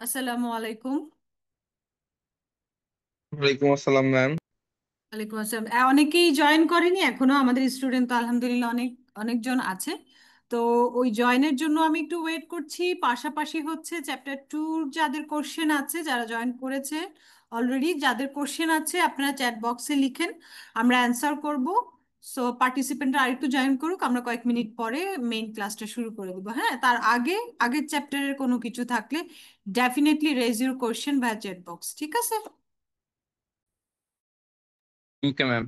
আসসালামু আলাইকুম। ওয়ালাইকুম আসসালাম ম্যাম। ওয়ালাইকুম আসসালাম। অনেকেই জয়েন করেনি এখনো, আমাদের স্টুডেন্ট তো আলহামদুলিল্লাহ অনেকজন আছে। তো ওই জয়েনের জন্য আমি একটু ওয়েট করছি। পাশাপাশি হচ্ছে চ্যাপ্টার টুর যাদের কোশ্চেন আছে, যারা জয়েন করেছে অলরেডি, যাদের কোশ্চেন আছে আপনারা চ্যাট বক্সে লিখেন, আমরা অ্যান্সার করব। সো পার্টিসিপেন্টরা আরেকটু জয়েন করুক, আমরা কয়েক মিনিট পরে মেইন ক্লাসটা শুরু করে দেবো। হ্যাঁ, তার আগে আগের চ্যাপ্টারের কোনো কিছু থাকলে definitely raise your question via chat box, ঠিক আছে? Okay ma'am.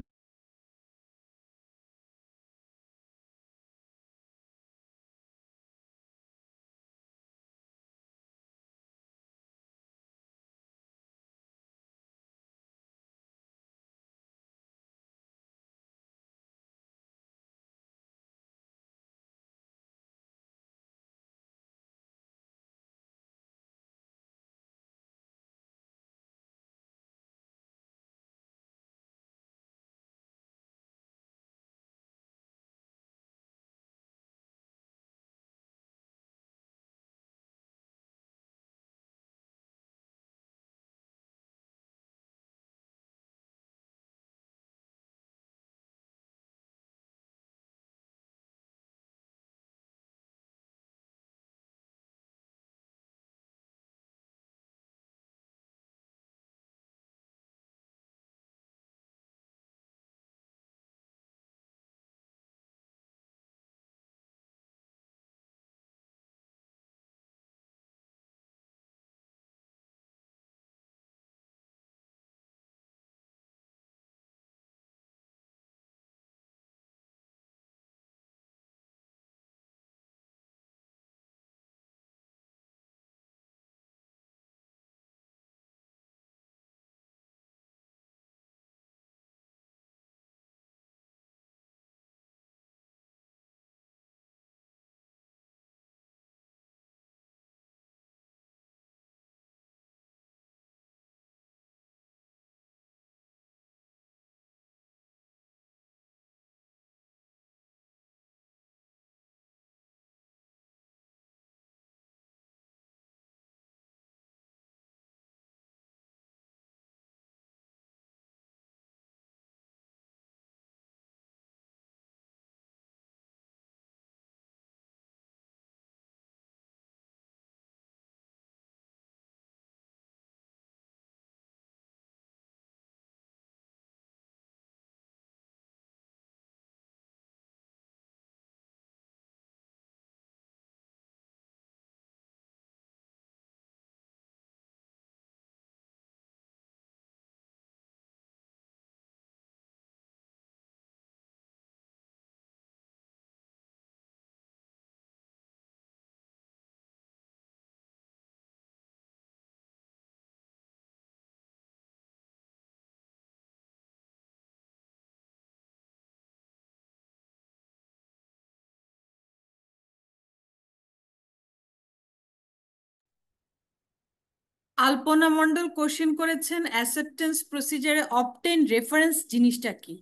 Alpana Mondal question করেছেন অ্যাকসেপ্টেন্স প্রসিজারে অবটেন রেফারেন্স জিনিসটা কি।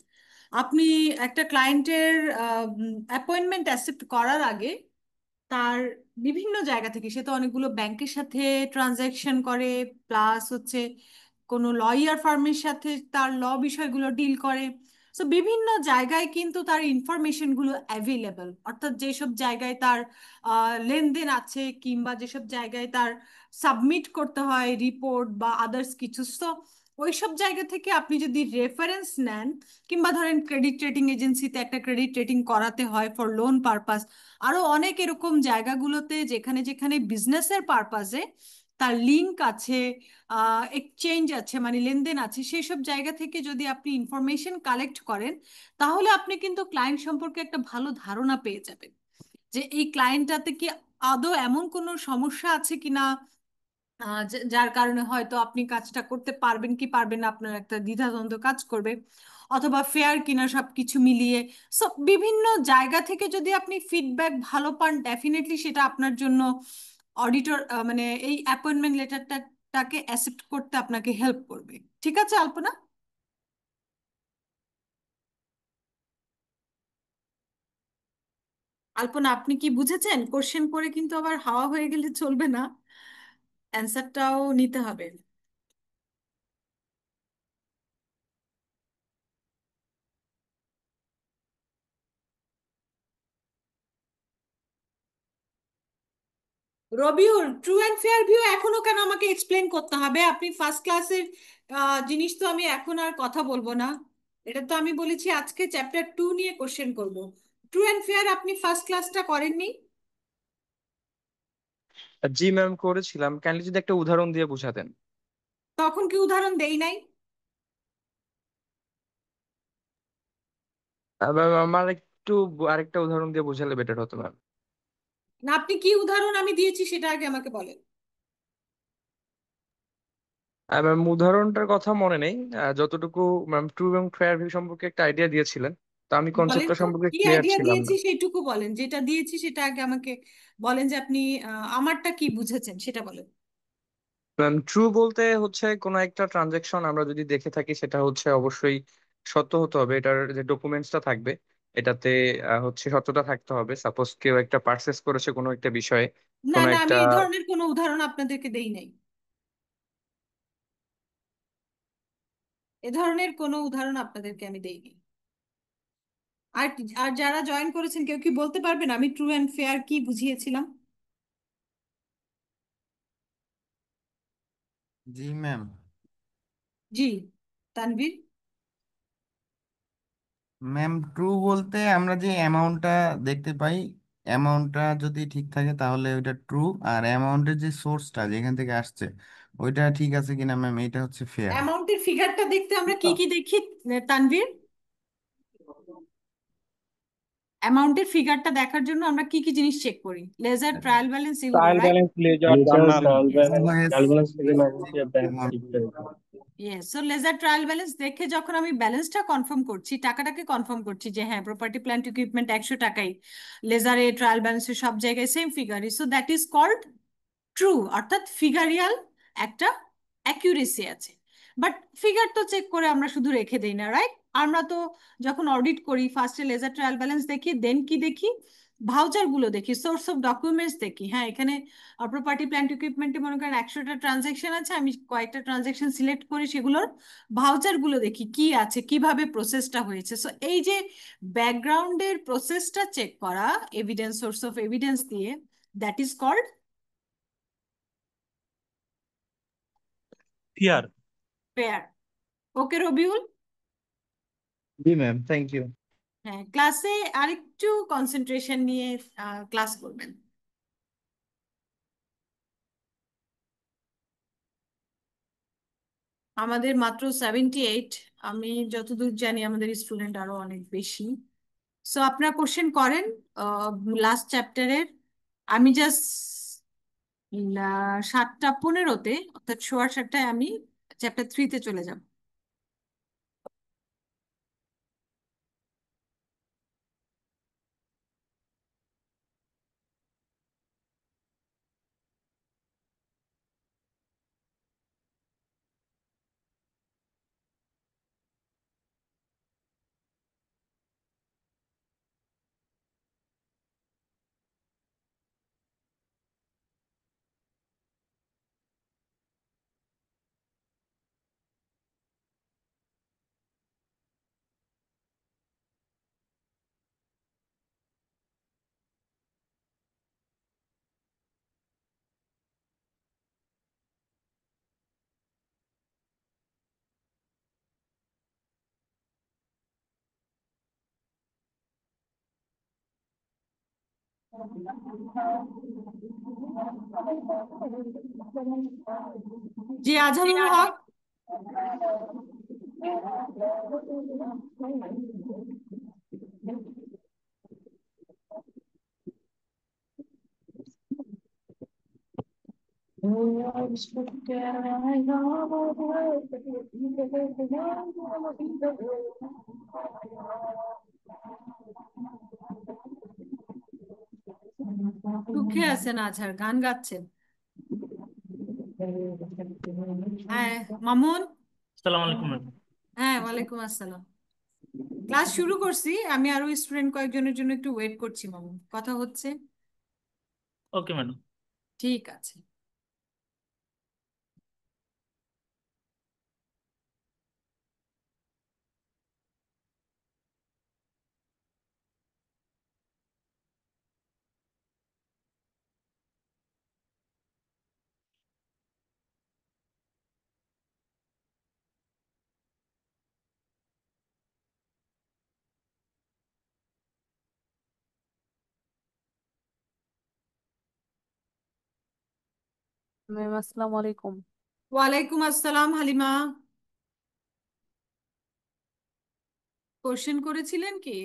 আপনি একটা ক্লায়েন্টের অ্যাপয়েন্টমেন্ট অ্যাকসেপ্ট করার আগে তার বিভিন্ন জায়গা থেকে, সে তো অনেকগুলো ব্যাংকের সাথে ট্রানজ্যাকশন করে, প্লাস হচ্ছে কোনো লয়ার ফার্মের সাথে তার বিষয়গুলো ডিল করে। সো বিভিন্ন জায়গায় কিন্তু তার ইনফরমেশনগুলো অ্যাভেলেবল, অর্থাৎ যেসব জায়গায় তার লেনদেন আছে কিংবা যেসব জায়গায় তার সাবমিট করতে হয় রিপোর্ট বা আদার্স কিছু, তো ওইসব জায়গা থেকে আপনি যদি রেফারেন্স নেন, কিংবা ধরেন ক্রেডিট রেটিং এজেন্সিতে একটা ক্রেডিট রেটিং করাতে হয় ফর লোন পারপাস, আরো অনেক এরকম জায়গাগুলোতে যেখানে যেখানে বিজনেসের পারপাসে তার লিংক আছে, এক্সচেঞ্জ আছে, মানে লেনদেন আছে, সেই সব জায়গা থেকে যদি আপনি ইনফরমেশন কালেক্ট করেন, তাহলে আপনি কিন্তু ক্লায়েন্ট সম্পর্কে একটা ভালো ধারণা পেয়ে যাবেন যে এই ক্লায়েন্টটাতে কি আদৌ এমন কোনো সমস্যা আছে কিনা, যার কারণে হয়তো আপনি কাজটা করতে পারবেন কি পারবেন না, আপনার একটা দ্বিধাদ্বন্দ্ব কাজ করবে, অথবা ফেয়ার কিনা সবকিছু মিলিয়ে। সো বিভিন্ন জায়গা থেকে যদি আপনি ফিডব্যাক ভালো পান, ডেফিনেটলি সেটা আপনার জন্য অডিটর মানে এই অ্যাপয়েন্টমেন্ট লেটারটাকে অ্যাকসেপ্ট করতে আপনাকে হেল্প করবে। ঠিক আছে আলপনা? আলপনা, আপনি কি বুঝেছেন? কোশ্চেন করে কিন্তু আবার হাওয়া হয়ে গেলে চলবে না। অ্যান্সারটাও নিতে হবে। Rabiul, true and fair view এখনো কেন আমাকে এক্সপ্লেন করতে হবে? আপনি ফার্স্ট ক্লাসের জিনিস তো আমি এখন আর কথা বলবো না। এটা তো আমি বলেছি আজকে চ্যাপ্টার 2 নিয়ে কোশ্চেন করব। ট্রু অ্যান্ড ফেয়ার আপনি ফার্স্ট ক্লাসটা করেননি? জি ম্যাম, করেছিলাম। কাইন্ডলি যদি একটা উদাহরণ দিয়ে বোঝাতেন। তখন কি উদাহরণ দেই নাই? ম্যাম, আমার একটু আরেকটা উদাহরণ দিয়ে বোঝালে বেটার হতো ম্যাম। না, আপনি কি উদাহরণ আমি দিয়েছি সেটা আগে আমাকে বলেন। ম্যাম, উদাহরণটার কথা মনে নেই। যতটুকু ম্যাম ট্রু এবং ফেয়ার ভিউ সম্পর্কে একটা আইডিয়া দিয়েছিলেন, তো আমি বলেন কনসেপ্টটা তো সম্পর্কে কি ক্লিয়ার আইডিয়া ছিলাম দিয়েছি না। সেইটুকু বলেন, যেটা দিয়েছি সেটা আগে আমাকে বলেন যে আপনি আমারটা কি বুঝেছেন সেটা বলেন। ম্যাম, ট্রু বলতে হচ্ছে কোনো একটা ট্রানজেকশন আমরা যদি দেখে থাকি সেটা হচ্ছে অবশ্যই সত্য হতে হবে। এটার যে ডকুমেন্টসটা থাকবে এটাতে হচ্ছে সত্যতা থাকতে হবে। সাপোজ কেউ একটা পারচেস করেছে কোনো একটা বিষয়ে, না কোনো না, একটা। আমি এই ধরনের কোনো উদাহরণ আপনাদেরকে দেই নাই। এ ধরনের কোনো উদাহরণ আপনাদেরকে আমি দেইনি। আর যারা জয়েন করেছেন কেউ কি বলতে পারবেন আমি ট্রু অ্যান্ড ফেয়ার কি বুঝিয়েছিলাম? জি ম্যাম। জি, তানভীর। ম্যাম, ট্রু বলতে আমরা যে অ্যামাউন্টটা দেখতে পাই, অ্যামাউন্টটা যদি ঠিক থাকে তাহলে ওইটা ট্রু। আর অ্যামাউন্টের যে সোর্সটা যেখান থেকে আসছে ওইটা ঠিক আছে কিনা ম্যাম, এটা হচ্ছে ফেয়ার। অ্যামাউন্টের ফিগারটা দেখতে আমরা কি কি দেখি, তানভীর? অ্যামাউন্টের ফিগারটা দেখার জন্য আমরা কি কি জিনিস চেক করি? লেজার, ট্রায়াল ব্যালেন্স, এগুলো, trial right? Balance, ledger, ledger journal. Trial balance invoice, trial balance থেকে ম্যাম হচ্ছে ব্যাংক অ্যামাউন্ট। শিখতে হবে। Yes, so ledger trial balance দেখে যখন আমি ব্যালেন্সটা কনফার্ম করছি, টাকাটাকে কনফার্ম করছি যে হ্যাঁ প্রপার্টি প্ল্যান্ট ইকুইপমেন্ট 100 টাকাই, লেজারে ট্রায়াল ব্যালেন্সে সব জায়গায় সেম ফিগারই, so that is called true, অর্থাৎ ফিগারিয়াল একটা অ্যাকিউরেসি আছে। বাট ফিগার তো চেক করে আমরা শুধু রেখে দেই না, রাইট? আমরা তো যখন অডিট করি ফার্স্টে লেজার ট্রায়াল ব্যালেন্স দেখি, দেন কি দেখি? ভাউচার গুলো দেখি, সোর্স অফ ডকুমেন্টস দেখি। হ্যাঁ, এখানে প্রপার্টি প্ল্যান্ট ইকুইপমেন্টে মনে করেন 100টা ট্রানজেকশন আছে, আমি কয়েকটা ট্রানজেকশন সিলেক্ট করি, সেগুলোর ভাউচার গুলো দেখি কি আছে, কিভাবে প্রসেসটা হয়েছে। সো এই যে ব্যাকগ্রাউন্ডের প্রসেসটা চেক করা, এভিডেন্স, সোর্স অফ এভিডেন্স দিয়ে, that is called fear. Fair. Okay Rabiul. জি ম্যাম, থ্যাংক ইউ। হ্যাঁ, ক্লাসে আরেকটু কনসেন্ট্রেশন নিয়ে ক্লাস করবেন। আমাদের মাত্র 78, আমি যতদূর জানি আমাদের স্টুডেন্ট আরো অনেক বেশি। সো আপনারা কোশ্চেন করেন লাস্ট চ্যাপ্টারের। আমি জাস্ট 7টা 15-তে, অর্থাৎ সোয়া 7টায় আমি চ্যাপ্টার 3-তে চলে যাব। জি, আজহারুল হক। দুঃখে আছেন আজহার, গান গাচ্ছেন? হ্যাঁ, মামুন। আসসালামু আলাইকুম ম্যাম। হ্যাঁ, ওয়ালাইকুম আসসালাম। ক্লাস শুরু করছি, আমি আরো স্টুডেন্ট কয়েকজনের জন্য একটু ওয়েট করছি, মামুন, কথা হচ্ছে। Okay madam. ঠিক আছে। ম্যাম আসসালামু আলাইকুম। ওয়ালাইকুম আসসালাম হালিমা। কোশ্চেন করেছিলেন কি?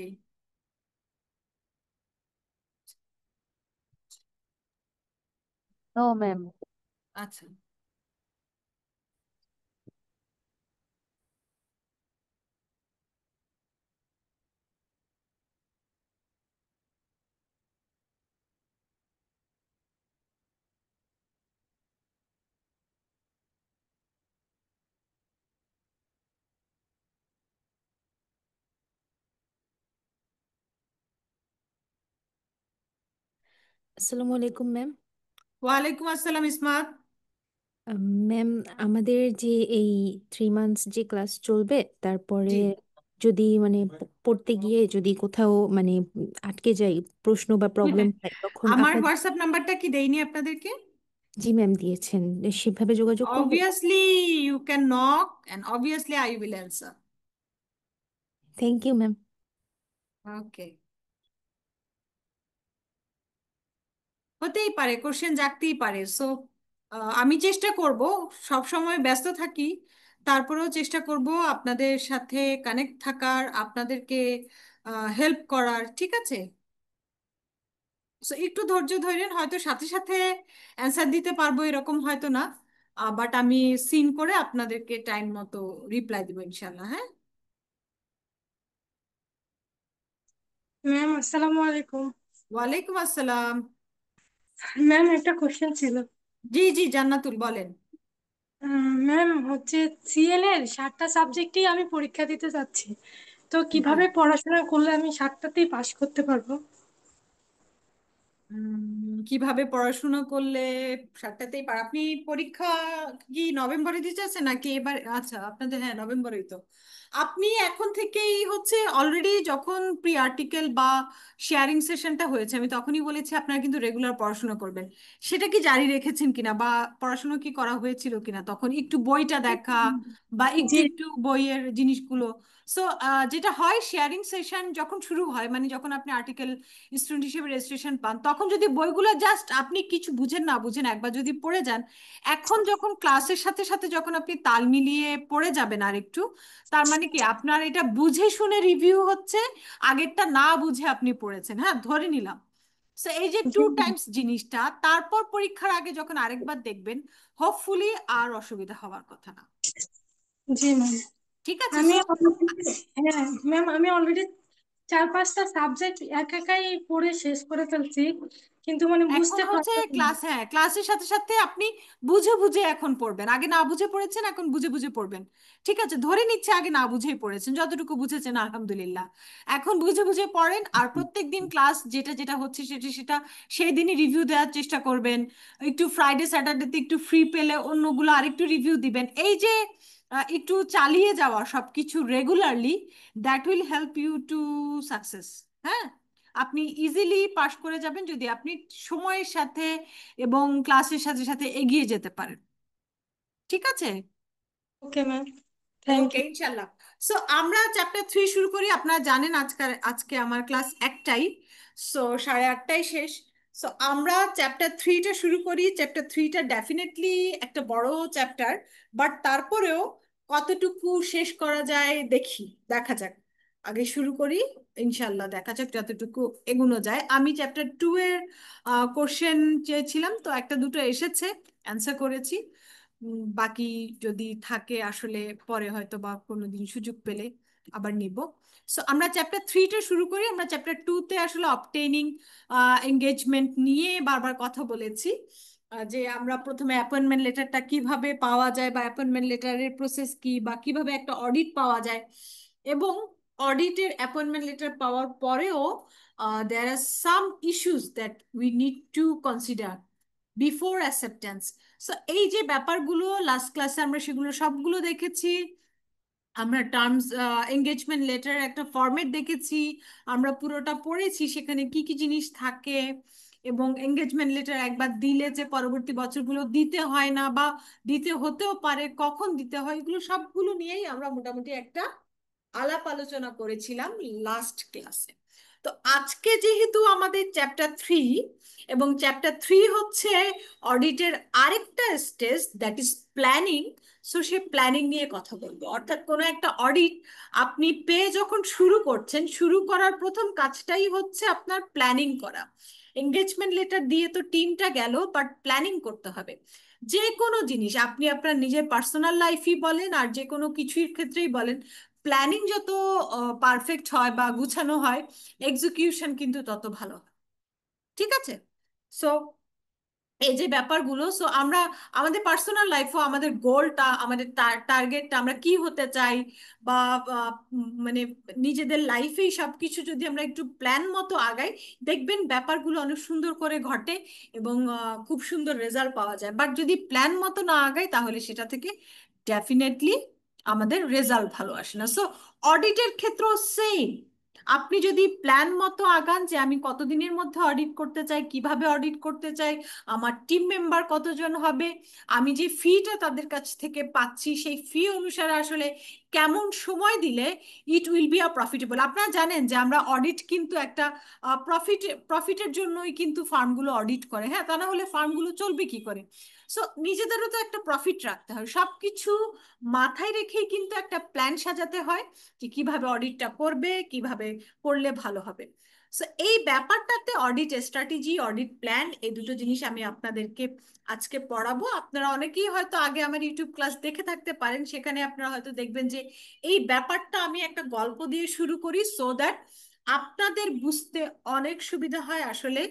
No ma'am. আচ্ছা, আসসালামু আলাইকুম ম্যাম। ওয়ালাইকুম আসসালাম ইসমাত। ম্যাম, আমাদের যে এই 3 মান্থস যে ক্লাস চলবে, তারপরে জি, যদি মানে পড়তে গিয়ে যদি কোথাও মানে আটকে যাই, প্রশ্ন বা প্রবলেম হয়, তখন আমার আপনাদের। হোয়াটসঅ্যাপ নাম্বারটা কি দেইনি আপনাদেরকে? জি ম্যাম, দিয়েছেন। সেভাবে যোগাযোগ করবো। Obviously you can knock and obviously I will answer. Thank you ma'am. Okay, হতেই পারে, কোশ্চেন জাগতেই পারে। সো আমি চেষ্টা করব, সব সময় ব্যস্ত থাকি, তারপরেও চেষ্টা করব আপনাদের সাথে কানেক্ট থাকার, আপনাদেরকে হেল্প করার, ঠিক আছে? সো একটু ধৈর্য ধরেন, হয়তো সাথে সাথে অ্যান্সার দিতে পারবো এরকম হয়তো না, বাট আমি সিন করে আপনাদেরকে টাইম মতো রিপ্লাই দিব ইনশাল্লাহ। হ্যাঁ, ম্যাম আসসালামু আলাইকুম। ওয়ালাইকুম আসসালাম। ম্যাম একটা কোশ্চেন ছিল। জি জি, জান্নাতুল বলেন। ম্যাম হচ্ছে সিএল এর 7টা সাবজেক্টেই আমি পরীক্ষা দিতে যাচ্ছি, তো জি, কিভাবে পড়াশোনা করলে আমি 7টাতেই পাশ করতে পারবো? কিভাবে পড়াশোনা করলে 7টাতেই পার? আপনি পরীক্ষা কি নভেম্বরে দিতে আছেন নাকি এবার? আচ্ছা, আপনাদের হ্যাঁ নভেম্বরেই তো। আপনি এখন থেকেই হচ্ছে অলরেডি, যখন প্রি আর্টিকেল বা শেয়ারিং সেশনটা হয়েছে, আমি তখনই বলেছি আপনারা কিন্তু রেগুলার পড়াশোনা করবেন। সেটা কি জারি রেখেছেন কিনা, বা পড়াশোনা কি করা হয়েছিল কিনা তখন? একটু বইটা দেখা বা একটু জি একটু বইয়ের জিনিসগুলো। সো যেটা হয়, শেয়ারিং সেশন যখন শুরু হয়, মানে যখন আপনি আর্টিকেল স্টুডেন্ট হিসেবে রেজিস্ট্রেশন পান, তখন যদি বইগুলো জাস্ট আপনি কিছু বুঝেন না বুঝেন একবার যদি পড়ে যান, এখন যখন ক্লাসের সাথে সাথে যখন আপনি তাল মিলিয়ে পড়ে যাবেন আর একটু, তার মানে কি আপনার এটা বুঝে শুনে রিভিউ হচ্ছে, আগেরটা না বুঝে আপনি পড়েছেন, হ্যাঁ ধরে নিলাম। সো এই যে জি 2 টাইমস জিনিসটা, তারপর পরীক্ষার আগে যখন আরেকবার দেখবেন, হোপফুলি আর অসুবিধা হওয়ার কথা না। জি ম্যাম। ঠিক আছে, আমি সো হ্যাঁ ম্যাম, আমি অলরেডি 4-5টা সাবজেক্ট একাই পড়ে শেষ করে ফেলছি, কিন্তু মানে এখন বুঝতে হচ্ছে পারছি না। ক্লাস, হ্যাঁ ক্লাসের সাথে সাথে আপনি বুঝে বুঝে এখন পড়বেন, আগে না বুঝে পড়েছেন এখন বুঝে বুঝে পড়বেন। ঠিক আছে, ধরে নিচ্ছে আগে না বুঝেই পড়েছেন, যতটুকু বুঝেছেন আলহামদুলিল্লাহ, এখন বুঝে বুঝে পড়েন। আর প্রত্যেক দিন ক্লাস যেটা যেটা হচ্ছে সেটা সেটা সেই দিনই রিভিউ দেওয়ার চেষ্টা করবেন। একটু ফ্রাইডে স্যাটারডেতে একটু ফ্রি পেলে অন্যগুলো আরেকটু রিভিউ দিবেন। এই যে একটু চালিয়ে যাওয়া সবকিছু regularly, that will help you to success. হ্যাঁ, আপনি ইজিলি পাশ করে যাবেন যদি আপনি সময়ের সাথে এবং ক্লাসের সাথে সাথে এগিয়ে যেতে পারেন। ঠিক আছে, okay ma'am, thank okay you. ইনশাল্লাহ। সো আমরা চ্যাপ্টার 3 শুরু করি। আপনারা জানেন আজকে আজকে আমার ক্লাস একটাই, সো 8:30টায় শেষ। সো আমরা চ্যাপ্টার 3টা শুরু করি। চ্যাপ্টার 3টা ডেফিনেটলি একটা বড় চ্যাপ্টার, বাট তারপরেও কতটুকু শেষ করা যায় দেখি, দেখা যাক। আগে শুরু করি, ইনশাল্লাহ দেখা যাক যতটুকু এগোনো যায়। আমি চ্যাপ্টার 2 এর কোশ্চেন চেয়েছিলাম, তো একটা দুটো এসেছে, অ্যান্সার করেছি। বাকি যদি থাকে আসলে পরে হয়তো বা কোনোদিন সুযোগ পেলে আবার নিব। সো আমরা চ্যাপ্টার 3টা শুরু করি। আমরা চ্যাপ্টার 2তে আসলে অবটেইনিং এঙ্গেজমেন্ট নিয়ে বারবার কথা বলেছি, যে আমরা প্রথমে অ্যাপয়েন্টমেন্ট লেটারটা কিভাবে পাওয়া যায়, বা অ্যাপয়েন্টমেন্ট লেটারের প্রসেস কি, বা কিভাবে একটা অডিট পাওয়া যায়, এবং অডিটের অ্যাপয়েন্টমেন্ট লেটার পাওয়ার পরেও there are some issues that we need to consider before acceptance. So এই যে ব্যাপারগুলো লাস্ট ক্লাসে আমরা সেগুলো সবগুলো দেখেছি। আমরা টার্মস এঙ্গেজমেন্ট লেটার একটা ফরম্যাট দেখেছি, আমরা পুরোটা পড়েছি সেখানে কি কি জিনিস থাকে, এবং এঙ্গেজমেন্ট লেটার একবার দিলে যে পরবর্তী বছরগুলো দিতে হয় না, বা দিতে হতেও পারে, কখন দিতে হয়, এগুলো সবগুলো নিয়েই আমরা মোটামুটি একটা আলাপ আলোচনা করেছিলাম লাস্ট ক্লাসে। তো আজকে যেহেতু আমাদের চ্যাপ্টার 3, এবং চ্যাপ্টার 3 হচ্ছে অডিটের আরেকটা stage, that is planning. So say planning নিয়ে কথা বলবো, অর্থাৎ কোনো একটা অডিট আপনি পেয়ে যখন শুরু করছেন, শুরু করার প্রথম কাজটাই হচ্ছে আপনার প্ল্যানিং করা। এঙ্গেজমেন্ট লেটার দিয়ে তো টিমটা গেল, বাট প্ল্যানিং করতে হবে। যে কোনো জিনিস আপনি আপনার নিজের পার্সোনাল লাইফই বলেন আর যে কোনো কিছুর ক্ষেত্রেই বলেন, প্ল্যানিং যত পারফেক্ট হয় বা গুছানো হয়, এক্সিকিউশন কিন্তু তত ভালো হয়। ঠিক আছে? সো এই যে ব্যাপারগুলো, সো আমরা আমাদের পার্সোনাল লাইফও আমাদের গোলটা, আমাদের টার্গেটটা, আমরা কি হতে চাই, বা মানে নিজেদের লাইফেই সবকিছু যদি আমরা একটু প্ল্যান মতো আগাই, দেখবেন ব্যাপারগুলো অনেক সুন্দর করে ঘটে এবং খুব সুন্দর রেজাল্ট পাওয়া যায়। বাট যদি প্ল্যান মতো না আগাই, তাহলে সেটা থেকে ডেফিনেটলি আমাদের রেজাল্ট ভালো আসে না। সো অডিটের ক্ষেত্রেও সেম। আপনি যদি প্ল্যান মতো আগান যে আমি কতদিনের মধ্যে অডিট করতে চাই, কিভাবে অডিট করতে চাই, আমার টিম মেম্বার কতজন হবে, আমি যে ফিটা তাদের কাছ থেকে পাচ্ছি সেই ফি অনুসারে আসলে কেমন সময় দিলে it will be a profitable. আপনারা জানেন যে আমরা অডিট কিন্তু একটা প্রফিটের জন্যই কিন্তু ফার্মগুলো অডিট করে, হ্যাঁ, তা না হলে ফার্মগুলো চলবে কি করে? সো নিজেদেরও তো একটা প্রফিট রাখতে হয়। সবকিছু মাথায় রেখেই কিন্তু একটা প্ল্যান সাজাতে হয় যে কিভাবে অডিটটা করবে, কিভাবে করলে ভালো হবে। সো এই ব্যাপারটাতে অডিট স্ট্র্যাটেজি, অডিট প্ল্যান, এই দুটো জিনিস আমি আপনাদেরকে আজকে পড়াবো। আপনারা অনেকেই হয়তো আগে আমার ইউটিউব ক্লাস দেখে থাকতে পারেন, সেখানে আপনারা হয়তো দেখবেন যে এই ব্যাপারটা আমি একটা গল্প দিয়ে শুরু করি, সো দ্যাট আপনাদের বুঝতে অনেক সুবিধা হয়। আসলে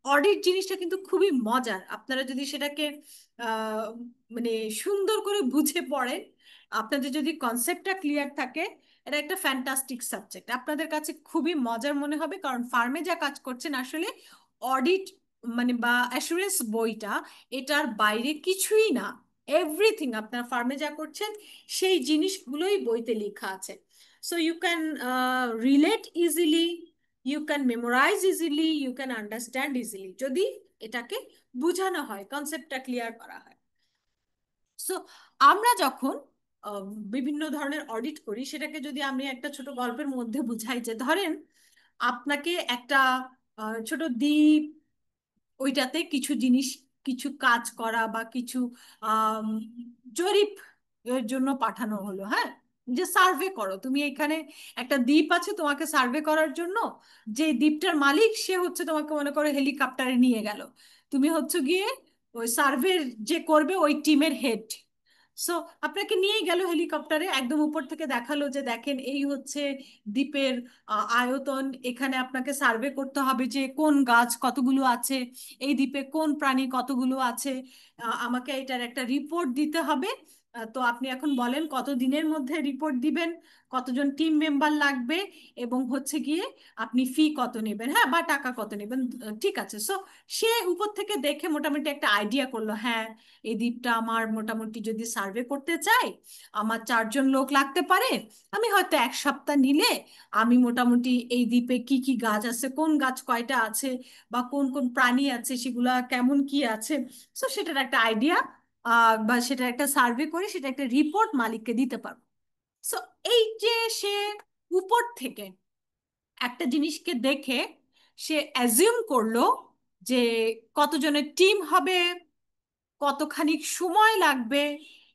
অডিট জিনিসটা কিন্তু খুবই মজার, আপনারা যদি সেটাকে আহ মানে সুন্দর করে বুঝে পড়েন, আপনাদের যদি কনসেপ্টটা ক্লিয়ার থাকে, এটা একটা ফ্যান্টাস্টিক সাবজেক্ট, আপনাদের কাছে খুবই মজার মনে হবে। কারণ ফার্মে যা কাজ করছেন আসলে অডিট মানে বা অ্যাসুরেন্স বইটা এটার বাইরে কিছুই না। এভরিথিং আপনার ফার্মে যা করছেন সেই জিনিসগুলোই বইতে লেখা আছে। So you can relate easily, you can memorize easily, you can understand easily, যদি এটাকে বোঝানো হয়, কনসেপ্টটা ক্লিয়ার করা হয়। সো আমরা যখন আহ, বিভিন্ন ধরনের অডিট করি, সেটাকে যদি আমি একটা ছোট গল্পের মধ্যে বুঝাই, যে ধরেন আপনাকে একটা ছোট দ্বীপ, ওইটাতে কিছু জিনিস, কিছু কাজ করা বা কিছু আম, জরিপ এর জন্য পাঠানো হলো, হ্যাঁ, যে সার্ভে করো তুমি এখানে, একটা দ্বীপ আছে তোমাকে সার্ভে করার জন্য। যে দ্বীপটার মালিক সে হচ্ছে, তোমাকে মনে করো হেলিকপ্টারে নিয়ে গেল, তুমি হচ্ছে গিয়ে ওই সার্ভে যে করবে ওই টিমের হেড। সো আপনাকে নিয়ে গেল হেলিকপ্টারে, একদম উপর থেকে দেখালো যে দেখেন এই হচ্ছে দ্বীপের আয়তন, এখানে আপনাকে সার্ভে করতে হবে যে কোন গাছ কতগুলো আছে, এই দ্বীপে কোন প্রাণী কতগুলো আছে, আমাকে এটার একটা রিপোর্ট দিতে হবে। তো আপনি এখন বলেন কত দিনের মধ্যে রিপোর্ট দিবেন, কতজন টিম মেম্বার লাগবে, এবং হচ্ছে গিয়ে আপনি ফি কত নেবেন, হ্যাঁ, বা টাকা কত নেবেন। ঠিক আছে। সো সে উপর থেকে দেখে মোটামুটি একটা আইডিয়া করলো, হ্যাঁ, এই দ্বীপটা আমার মোটামুটি যদি সার্ভে করতে চাই, আমার 4জন লোক লাগতে পারে। আমি হয়তো 1 সপ্তাহ নিলে আমি মোটামুটি এই দ্বীপে কি কি গাছ আছে, কোন গাছ কয়টা আছে, বা কোন কোন প্রাণী আছে, সেগুলা কেমন কি আছে, সো সেটার একটা আইডিয়া বা সেটার একটা সার্ভে করে সেটা একটা রিপোর্ট মালিককে দিতে পারবো। সো এই যে সে উপর থেকে একটা জিনিসকে দেখে সে অ্যাজিউম করলো যে কতজনের টিম হবে, কতখানি সময় লাগবে,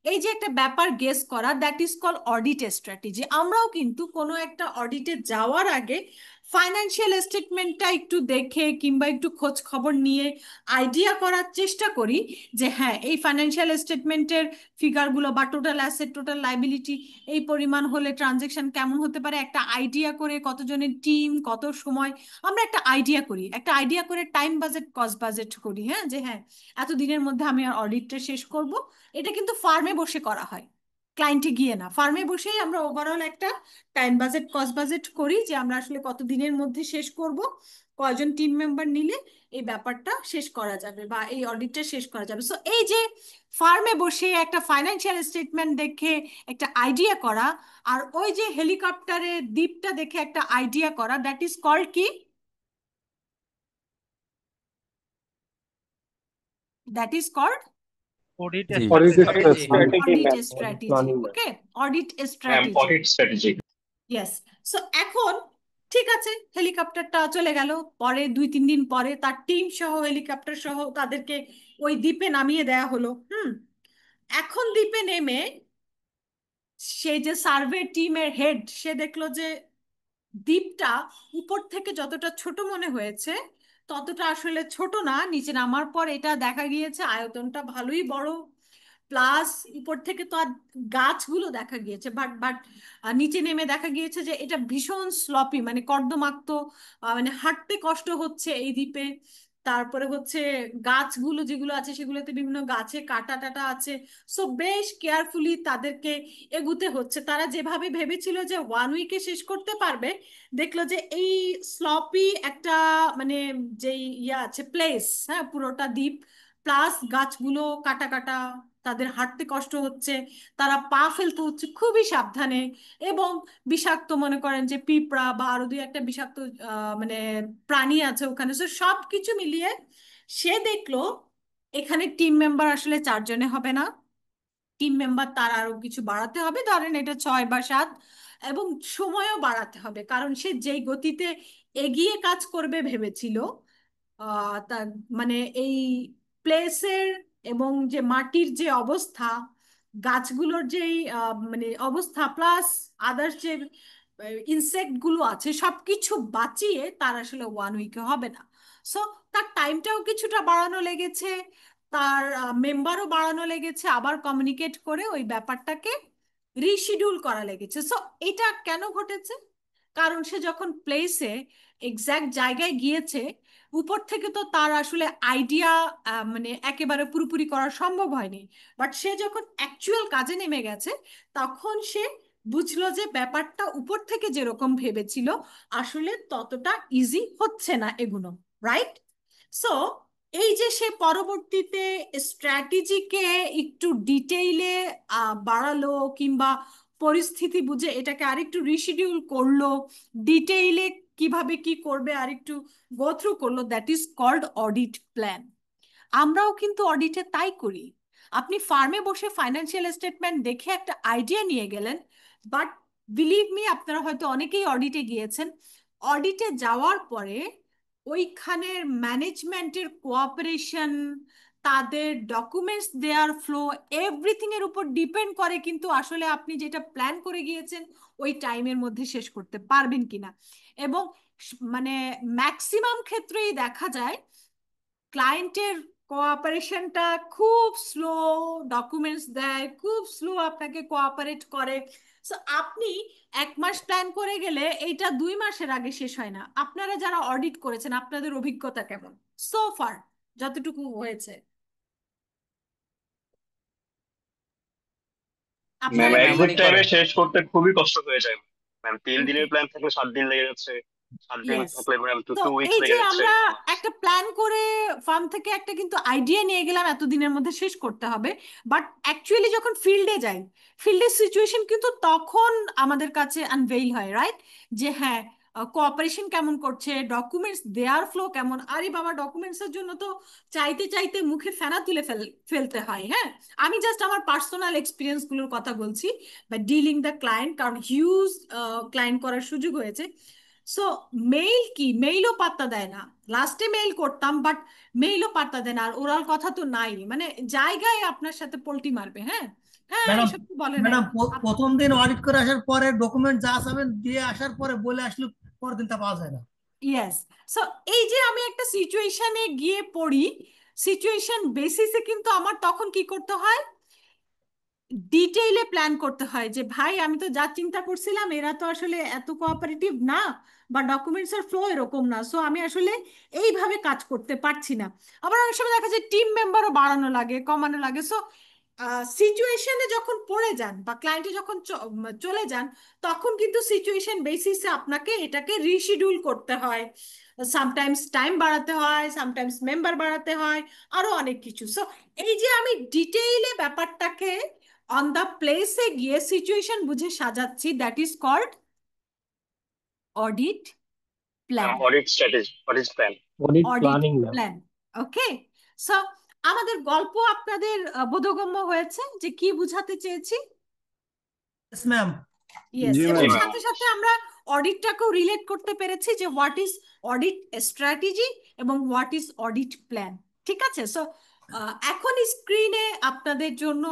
এই যে একটা ব্যাপার গেস করা, that is call audit strategy. আমরাও কিন্তু কোনো একটা অডিটে যাওয়ার আগে ফাইন্যান্সিয়াল স্টেটমেন্টটা একটু দেখে কিংবা একটু খোঁজ খবর নিয়ে আইডিয়া করার চেষ্টা করি যে হ্যাঁ, এই ফাইন্যান্সিয়াল স্টেটমেন্টের ফিগারগুলো বা টোটাল অ্যাসেট, টোটাল লাইবিলিটি এই পরিমাণ হলে ট্রানজেকশন কেমন হতে পারে, একটা আইডিয়া করে কতজনের টিম, কত সময়, আমরা একটা আইডিয়া করি, একটা আইডিয়া করে টাইম বাজেট, কস্ট বাজেট করি, হ্যাঁ, যে হ্যাঁ এত দিনের মধ্যে আমি আর অডিটটা শেষ করব। এটা কিন্তু ফার্মে বসে করা হয়, ক্লায়েন্টে গিয়ে না, ফার্মে বসেই আমরা ওভারঅল একটা টাইম বাজেট, কস্ট বাজেট করি যে আমরা আসলে কত দিনের মধ্যে শেষ করব, কয়জন টিম মেম্বার নিলে এই ব্যাপারটা শেষ করা যাবে বা এই অডিটটা শেষ করা যাবে। সো এই যে ফার্মে বসে একটা ফাইন্যান্সিয়াল স্টেটমেন্ট দেখে একটা আইডিয়া করা, আর ওই যে হেলিকপ্টারে দ্বীপটা দেখে একটা আইডিয়া করা, দ্যাট ইজ কল্ড কি, দ্যাট ইজ কল্ড Audit জি strategy. strategy audit ma'am. Strategy. Planning, ma'am. Okay, audit Ma'am, strategy, audit strategy. Yes. So এখন ঠিক আছে, হেলিকপ্টারটা চলে গেল। পরে 2-3 দিন পরে তার টিম সহ, হেলিকপ্টার সহ তাদেরকে ওই দ্বীপে নামিয়ে দেয়া হলো। এখন দ্বীপে নেমে সেই যে সার্ভে টিমের হেড, সে দেখলো যে দ্বীপটা উপর থেকে যতটা ছোট মনে হয়েছে ততটা আসলে ছোট না। নিচে নামার পর এটা দেখা গিয়েছে আয়তনটা ভালোই বড়, প্লাস উপর থেকে তো আর গাছগুলো দেখা গিয়েছে, বাট বাট নিচে নেমে দেখা গিয়েছে যে এটা ভীষণ স্লপি, মানে কর্দমাক্ত, মানে হাঁটতে কষ্ট হচ্ছে এই দ্বীপে। তারপরে হচ্ছে গাছগুলো যেগুলো আছে সেগুলোতে বিভিন্ন গাছে কাটা টাটা আছে। সো বেশ কেয়ারফুলি তাদেরকে এগুতে হচ্ছে। তারা যেভাবে ভেবেছিল যে 1 উইকে শেষ করতে পারবে, দেখলো যে এই স্লপি একটা, মানে যেই আছে প্লেস, হ্যাঁ, পুরোটা দ্বীপ প্লাস গাছগুলো কাটা কাটা, তাদের হাঁটতে কষ্ট হচ্ছে, তারা পা ফেলতে হচ্ছে খুবই সাবধানে, এবং বিষাক্ত মনে করেন যে পিঁপড়া বা আরো 2-1টা বিষাক্ত মানে প্রাণী আছে ওখানে। তো সব কিছু মিলিয়ে সে দেখলো এখানে টিম মেম্বার আসলে 4 জনে হবে না, টিম মেম্বার তার আরো কিছু বাড়াতে হবে, ধরেন এটা 6 বা 7, এবং সময়ও বাড়াতে হবে, কারণ সে যেই গতিতে এগিয়ে কাজ করবে ভেবেছিল, তার মানে এই প্লেসের এবং যে মাটির যে অবস্থা, গাছগুলোর যে মানে অবস্থা, প্লাস আদার্স যে ইনসেক্ট গুলো আছে, সবকিছু বাঁচিয়ে তার আসলে 1 উইকে হবে না। সো তার টাইমটাও কিছুটা বাড়ানো লেগেছে, তার মেম্বারও বাড়ানো লেগেছে, আবার কমিউনিকেট করে ওই ব্যাপারটাকে রিশিডিউল করা লেগেছে। সো এটা কেন ঘটেছে? কারণ সে যখন প্লেসে এক্সাক্ট জায়গায় গিয়েছে, উপর থেকে তো তার আসলে আইডিয়া মানে একেবারে পুরোপুরি করা সম্ভব হয়নি, বাট সে যখন অ্যাকচুয়াল কাজে নেমে গেছে তখন সে বুঝলো যে ব্যাপারটা উপর থেকে যেরকম ভেবেছিল আসলে ততটা ইজি হচ্ছে না এগুলো, রাইট? সো এই যে সে পরবর্তীতে স্ট্র্যাটেজিকে একটু ডিটেইলে বাড়ালো, কিংবা পরিস্থিতি বুঝে এটাকে আরেকটু রিশিডিউল করলো, ডিটেইলে কিভাবে কি করবে আরেকটু গো থ্রু করলো, that is called audit plan. আমরাও কিন্তু অডিটে তাই করি। আপনি ফার্মে বসে ফাইন্যান্সিয়াল স্টেটমেন্ট দেখে একটা আইডিয়া নিয়ে গেলেন, বাট বিলিভ মি, আপনারা হয়তো অনেকেই অডিটে গিয়েছেন। অডিটে যাওয়ার পরে ওইখানের ম্যানেজমেন্টের কোঅপারেশন, তাদের ডকুমেন্টস দেওয়ার ফ্লো, এভরিথিং এর উপর ডিপেন্ড করে কিন্তু আসলে আপনি যেটা প্ল্যান করে গিয়েছেন ওই টাইমের মধ্যে শেষ করতে পারবেন কিনা। এবং মানে ম্যাক্সিমাম ক্ষেত্রেই দেখা যায় ক্লায়েন্টের কোঅপারেশনটা খুব স্লো, ডকুমেন্টস দেয় খুব স্লো, আপনাকে কোঅপারেট করে। সো আপনি 1 মাস প্ল্যান করে গেলে এইটা 2 মাসের আগে শেষ হয় না। আপনারা যারা অডিট করেছেন আপনাদের অভিজ্ঞতা কেমন সো ফার, যতটুকু হয়েছে ম্যাম আপনারা কি? এক্সাক্ট টাইমে শেষ করতে খুবই কষ্ট হয়ে যায় ম্যাম। 3 দিনের প্ল্যান থাকলে 7 দিন লেগে যাচ্ছে, 7 দিন ইয়েস। থাকলে ম্যাম তো 2 উইকস এই যে লেগে যাচ্ছে। আমরা একটা প্ল্যান করে ফার্ম থেকে একটা কিন্তু আইডিয়া নিয়ে গেলাম এতদিনের মধ্যে শেষ করতে হবে, বাট অ্যাকচুয়ালি যখন ফিল্ডে যাই, ফিল্ডের সিচুয়েশন কিন্তু তখন আমাদের কাছে আনভেইল হয়, রাইট? যে হ্যাঁ, কোঅপারেশন কেমন করছে, ডকুমেন্টস দেয়ার ফ্লো কেমন। আরে বাবা, ডকুমেন্টস এর জন্য তো চাইতে চাইতে মুখে ফেনা তুলে ফেলতে হয়। হ্যাঁ, আমি জাস্ট আমার পার্সোনাল এক্সপিরিয়েন্স গুলোর কথা বলছি, বা ডিলিং দ্য ক্লায়েন্ট, কারণ হিউজ ক্লায়েন্ট করার সুযোগ হয়েছে। সো মেইল কি, মেইলও পাত্তা দেয় না। লাস্টে মেইল করতাম, বাট মেইলও পাত্তা দেয় না, আর ওরাল কথা তো নাই, মানে জায়গায় আপনার সাথে পোল্টি মারবে। হ্যাঁ, হ্যাঁ, ম্যাডাম এসব তো বলে নাই। ম্যাডাম প্রথম দিন অডিট করে আসার পরে ডকুমেন্ট যা চাবেন দিয়ে আসার পরে বলে আসলে পরের দিন তা পাওয়া যায় না। ইয়েস। সো এই যে আমি একটা সিচুয়েশনে গিয়ে পড়ি, সিচুয়েশন বেসিসে কিন্তু আমার তখন কি করতে হয়, ডিটেইলে প্ল্যান করতে হয় যে ভাই আমি তো যা চিন্তা করছিলাম এরা তো আসলে এত কোঅপারেটিভ না, বা ডকুমেন্টস এর ফ্লো এরকম না, সো আমি আসলে এইভাবে কাজ করতে পারছি না। আবার অনেক সময় দেখা যায় টিম মেম্বারও বাড়ানো লাগে, কমানো লাগে। সো সিচুয়েশনে যখন পড়ে যান বা ক্লায়েন্টে যখন চলে যান, তখন কিন্তু সিচুয়েশন বেসিসে আপনাকে এটাকে রিশিডিউল করতে হয়, সামটাইমস টাইম বাড়াতে হয়, সামটাইমস মেম্বার বাড়াতে হয়, আরো অনেক কিছু। সো এই যে আমি ডিটেইলে ব্যাপারটাকে অন দ্য প্লেসে গিয়ে সিচুয়েশন বুঝে সাজাচ্ছি, that is called audit plan. Audit strategy, audit plan. Audit audit planning ma'am. Plan. Okay. So আমাদের গল্প আপনাদের বোধগম্য হয়েছে যে কি বুঝাতে চেয়েছি? ম্যাম। ইয়েস। জি এবং ম্যাম। সাথে সাথে আমরা অডিটটাকেও রিলেট করতে পেরেছি যে হোয়াট ইজ অডিট স্ট্র্যাটেজি এবং হোয়াট ইজ অডিট প্ল্যান। ঠিক আছে, সো এখন স্ক্রিনে আপনাদের জন্য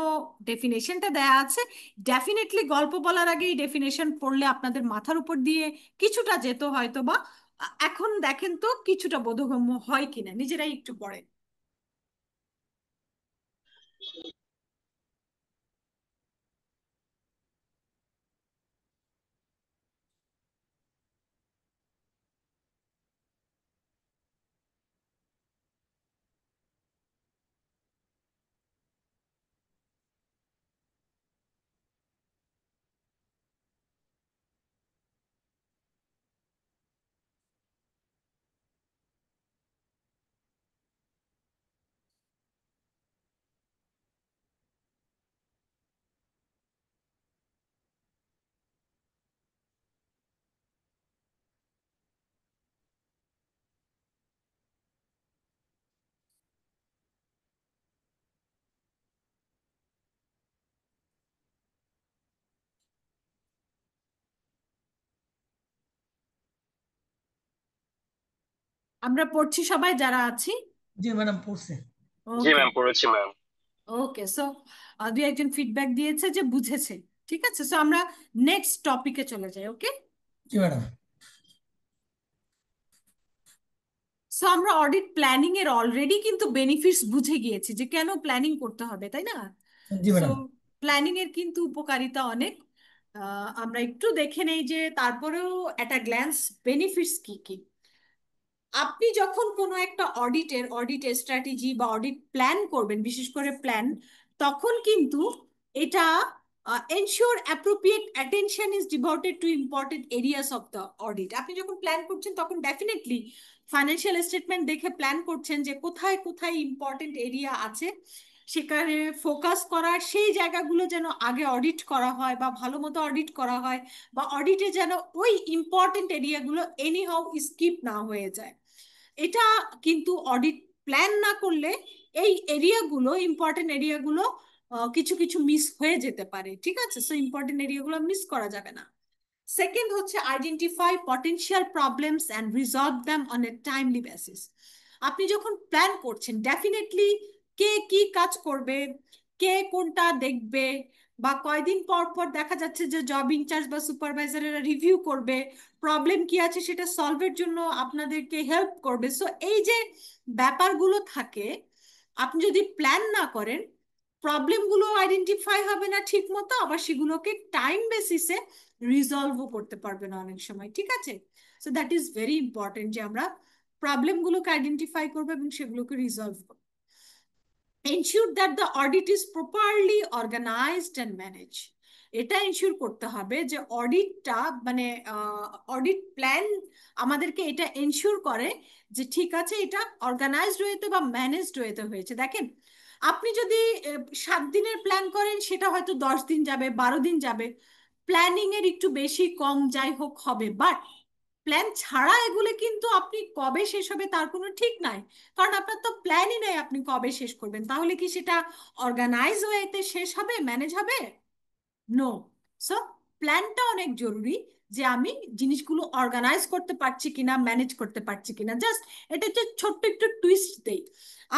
ডেফিনেশনটা দেয়া আছে। ডেফিনেটলি গল্প বলার আগে এই ডেফিনেশন পড়লে আপনাদের মাথার উপর দিয়ে কিছুটা যেত হয়তো, বা এখন দেখেন তো কিছুটা বোধগম্য হয় কিনা, নিজেরাই একটু পড়েন। আমরা পড়ছি সবাই যারা আছি। জি ম্যাডাম পড়ছে। জি ওকে, ম্যাম, পড়েছি ম্যাম। ওকে, সো দুই একজন ফিডব্যাক দিয়েছে যে বুঝেছে। ঠিক আছে, সো আমরা নেক্সট টপিকে চলে যাই। ওকে, জি ম্যাডাম। সো আমরা অডিট প্ল্যানিং এর অলরেডি কিন্তু বেনিফিটস বুঝে গিয়েছি যে কেন প্ল্যানিং করতে হবে, তাই না? জি সো ম্যাডাম। প্ল্যানিং এর কিন্তু উপকারিতা অনেক। আমরা একটু দেখে নেই যে তারপরেও একটা গ্ল্যান্স বেনিফিটস কি কি। আপনি যখন কোনো একটা অডিট স্ট্র্যাটেজি বা অডিট প্ল্যান করবেন, বিশেষ করে প্ল্যান, তখন কিন্তু এটা ensure appropriate attention is devoted to important areas of the audit. আপনি যখন প্ল্যান করছেন তখন ডেফিনেটলি ফাইন্যান্সিয়াল স্টেটমেন্ট দেখে প্ল্যান করছেন যে কোথায় কোথায় ইম্পর্টেন্ট এরিয়া আছে, সেখানে ফোকাস করার, সেই জায়গাগুলো যেন আগে অডিট করা হয় বা ভালো মতো অডিট করা হয়, বা অডিটে যেন ওই ইম্পর্টেন্ট এরিয়াগুলো এনি হাউ স্কিপ না হয়ে যায়। এটা কিন্তু অডিট প্ল্যান না করলে এই এরিয়াগুলো, ইম্পর্টেন্ট এরিয়াগুলো কিছু কিছু মিস হয়ে যেতে পারে। ঠিক আছে, সো ইম্পর্টেন্ট এরিয়াগুলো মিস করা যাবে না। সেকেন্ড হচ্ছে identify potential problems and resolve them on a timely basis. আপনি যখন প্ল্যান করছেন ডেফিনেটলি কে কি কাজ করবে, কে কোনটা দেখবে, বা কয়দিন পর পর দেখা যাচ্ছে যে জব ইনচার্জ বা সুপারভাইজারেরা রিভিউ করবে, প্রবলেম কি আছে সেটা সলভের জন্য আপনাদেরকে হেল্প করবে। সো এই যে ব্যাপারগুলো থাকে, আপনি যদি প্ল্যান না করেন প্রবলেমগুলো আইডেন্টিফাই হবে না ঠিক মতো, আবার সেগুলোকে টাইম বেসিসে রিজলভও করতে পারবে না অনেক সময়। ঠিক আছে, so that is very important যে আমরা প্রবলেমগুলোকে আইডেন্টিফাই করবো এবং সেগুলোকে রিজলভ করবো। ensure that the audit is properly organized and managed। এটা এনশিওর করতে হবে যে অডিটটা, মানে অডিট প্ল্যান আমাদেরকে এটা এনশিওর করে যে ঠিক আছে এটা অর্গানাইজড ওয়েতে বা ম্যানেজড ওয়েতে হয়েছে। দেখেন, আপনি যদি 7 দিনের প্ল্যান করেন সেটা হয়তো 10 দিন যাবে, 12 দিন যাবে, প্ল্যানিং এর একটু বেশি কম যাই হোক হবে, বাট প্ল্যান ছাড়া এগুলো কিন্তু আপনি কবে শেষ হবে তার কোনো ঠিক নাই, কারণ আপনার তো প্ল্যানই নেই আপনি কবে শেষ করবেন। তাহলে কি সেটা অর্গানাইজ ওয়েতে শেষ হবে, ম্যানেজ হবে? নো। সো প্ল্যানটা অনেক জরুরি, যে আমি জিনিসগুলো অর্গানাইজ করতে পারছি কিনা, ম্যানেজ করতে পারছি কিনা। জাস্ট এটা হচ্ছে ছোট্ট একটু টুইস্ট দেই।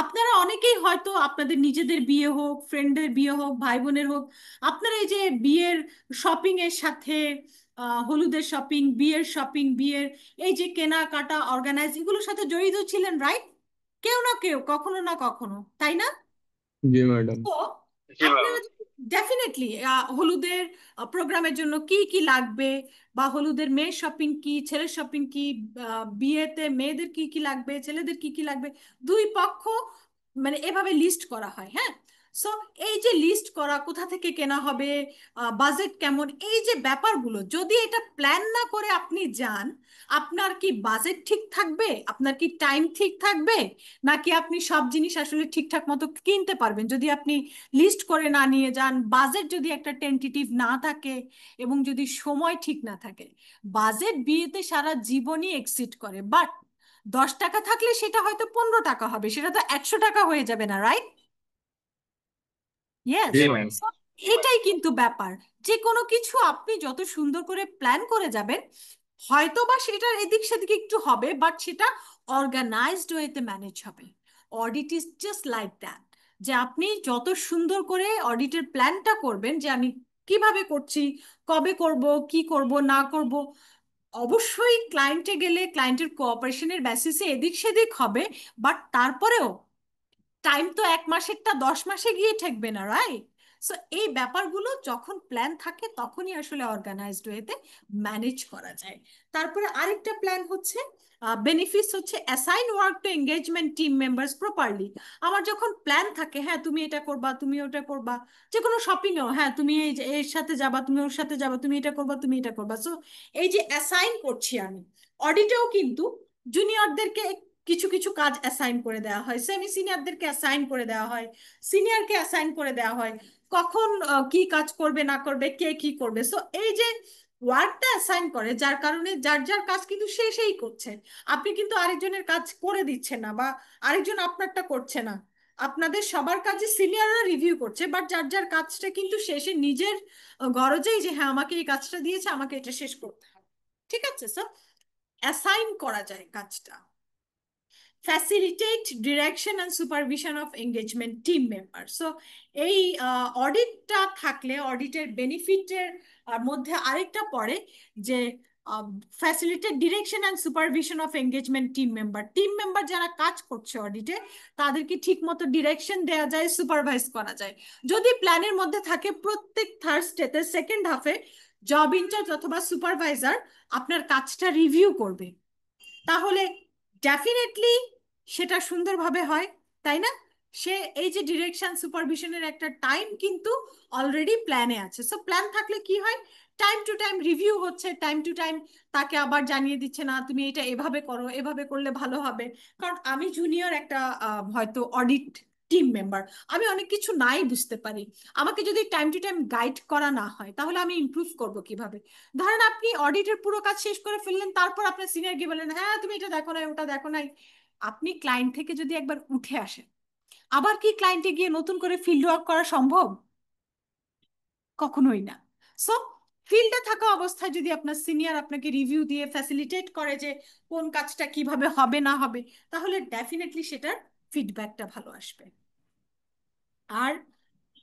আপনারা অনেকেই হয়তো আপনাদের নিজেদের বিয়ে হোক, ফ্রেন্ডের বিয়ে হোক, ভাই বোনের হোক, আপনারা এই যে বিয়ের শপিং এর সাথে হলুদের শপিং, বিয়ের শপিং, বিয়ের এই যে কেনাকাটা, অর্গানাইজ, এগুলোর সাথে জড়িত ছিলেন, রাইট? কেউ না কেউ, কখনো না কখনো, তাই না? জি ম্যাডাম। তো জি ম্যাম। আপনারা ডেফিনেটলি হলুদের প্রোগ্রামের জন্য কি কি লাগবে, বা হলুদের মেয়ের শপিং কি, ছেলের শপিং কি, বিয়েতে মেয়েদের কি কি লাগবে, ছেলেদের কি কি লাগবে, দুই পক্ষ মানে এভাবে লিস্ট করা হয়। হ্যাঁ, সো এই যে লিস্ট করা, কোথা থেকে কেনা হবে, বাজেট কেমন, এই যে ব্যাপারগুলো যদি এটা প্ল্যান না করে আপনি যান, আপনার কি বাজেট ঠিক থাকবে, আপনার কি টাইম ঠিক থাকবে, নাকি আপনি সব জিনিস আসলে ঠিকঠাক মতো কিনতে পারবেন যদি আপনি লিস্ট করে না নিয়ে যান, বাজেট যদি একটা টেন্টেটিভ না থাকে, এবং যদি সময় ঠিক না থাকে? বাজেট বিয়েতে সারা জীবনই এক্সিড করে, বাট 10 টাকা থাকলে সেটা হয়তো 15 টাকা হবে, সেটা তো 100 টাকা হয়ে যাবে না, রাইট? ইয়েস। জি জি ম্যাম। ম্যাম। এটাই কিন্তু ব্যাপার, যে কোনো কিছু আপনি যত সুন্দর করে প্ল্যান করে যাবেন হয়তো বা সেটার এদিক সেদিকে একটু হবে, বাট সেটা অর্গানাইজড ওয়েতে ম্যানেজ হবে। Audit is just like that, যে আপনি যত সুন্দর করে অডিটের প্ল্যানটা করবেন, যে আমি কিভাবে করছি, কবে করব, কি করব না করব। অবশ্যই ক্লায়েন্টে গেলে ক্লায়েন্টের কোঅপারেশনের বেসিসে এদিক সেদিক হবে, বাট তারপরেও টাইম তো 1 মাসেরটা 10 মাসে গিয়ে ঠেকবে না, রাইট? সো এই ব্যাপারগুলো যখন প্ল্যান থাকে তখনই আসলে অর্গানাইজড ওয়েতে ম্যানেজ করা যায়। তারপরে আরেকটা প্ল্যান হচ্ছে, বেনিফিটস হচ্ছে assign work to engagement team members properly. আমার যখন প্ল্যান থাকে, হ্যাঁ তুমি এটা করবা, তুমি ওটা করবা, যে কোনো শপিংয়েও, হ্যাঁ তুমি এই যে এর সাথে যাবা, তুমি ওর সাথে যাবা, তুমি এটা করবা, তুমি এটা করবা। সো এই যে অ্যাসাইন করছি আমি, অডিটেও কিন্তু জুনিয়রদেরকে কিছু কিছু কাজ অ্যাসাইন করে দেওয়া হয়, সেমি সিনিয়রদেরকে অ্যাসাইন করে দেওয়া হয়, সিনিয়রকে অ্যাসাইন করে দেওয়া হয়, কখন কি কাজ করবে না করবে, কে কি করবে। সো এই যে ওয়ার্কটা অ্যাসাইন করে, যার কারণে যার যার কাজ কিন্তু সে সেই করছে। আপনি কিন্তু আরেকজনের কাজ করে দিচ্ছেন না, বা আরেকজন আপনারটা করছে না। আপনাদের সবার কাজে সিনিয়ররা রিভিউ করছে, বাট যার যার কাজটা কিন্তু শেষে নিজের গরজেই, যে হ্যাঁ আমাকে এই কাজটা দিয়েছে, আমাকে এটা শেষ করতে হবে। ঠিক আছে? সো অ্যাসাইন করা যায় কাজটা। Facilitate direction and supervision of engagement team member. So এই অডিটটা থাকলে অডিটের বেনিফিটের মধ্যে আরেকটা পড়ে, যে facilitate direction and supervision of engagement team member. Team member যারা কাজ করছে অডিটে, তাদেরকে ঠিক মতো ডিরেকশন দেওয়া যায়, সুপারভাইজ করা যায়। যদি প্ল্যানের মধ্যে থাকে প্রত্যেক থার্সডেতে সেকেন্ড হাফে জব ইনচার্জ অথবা সুপারভাইজার আপনার কাজটা রিভিউ করবে, তাহলে ডেফিনেটলি সেটা সুন্দরভাবে হয়, তাই না? সে এই যে ডিরেকশন সুপারভিশনের একটা টাইম কিন্তু অলরেডি প্ল্যানে আছে। সো প্ল্যান থাকলে কি হয়, টাইম টু টাইম রিভিউ হচ্ছে, টাইম টু টাইম তাকে আবার জানিয়ে দিচ্ছে, না তুমি এটা এভাবে করো, এভাবে করলে ভালো হবে। কারণ আমি জুনিয়র একটা হয়তো অডিট টিম মেম্বার, আমি অনেক কিছু নাই বুঝতে পারি। আমাকে যদি টাইম টু টাইম গাইড করা না হয়, তাহলে আমি ইমপ্রুভ করব কিভাবে? ধরেন আপনি অডিটের পুরো কাজ শেষ করে ফেললেন, তারপর আপনার সিনিয়র গিয়ে বলেন হ্যাঁ তুমি এটা দেখো নাই, ওটা দেখো নাই। আপনি ক্লায়েন্ট থেকে যদি একবার উঠে আসেন, আবার কি ক্লায়েন্টে গিয়ে নতুন করে ফিল্ড ওয়ার্ক করা সম্ভব? কখনোই না। সো ফিল্ডে থাকা অবস্থায় যদি আপনার সিনিয়র আপনাকে রিভিউ দিয়ে ফ্যাসিলিটেট করে যে কোন কাজটা কিভাবে হবে না হবে, তাহলে ডেফিনেটলি সেটার ফিডব্যাকটা ভালো আসবে। আর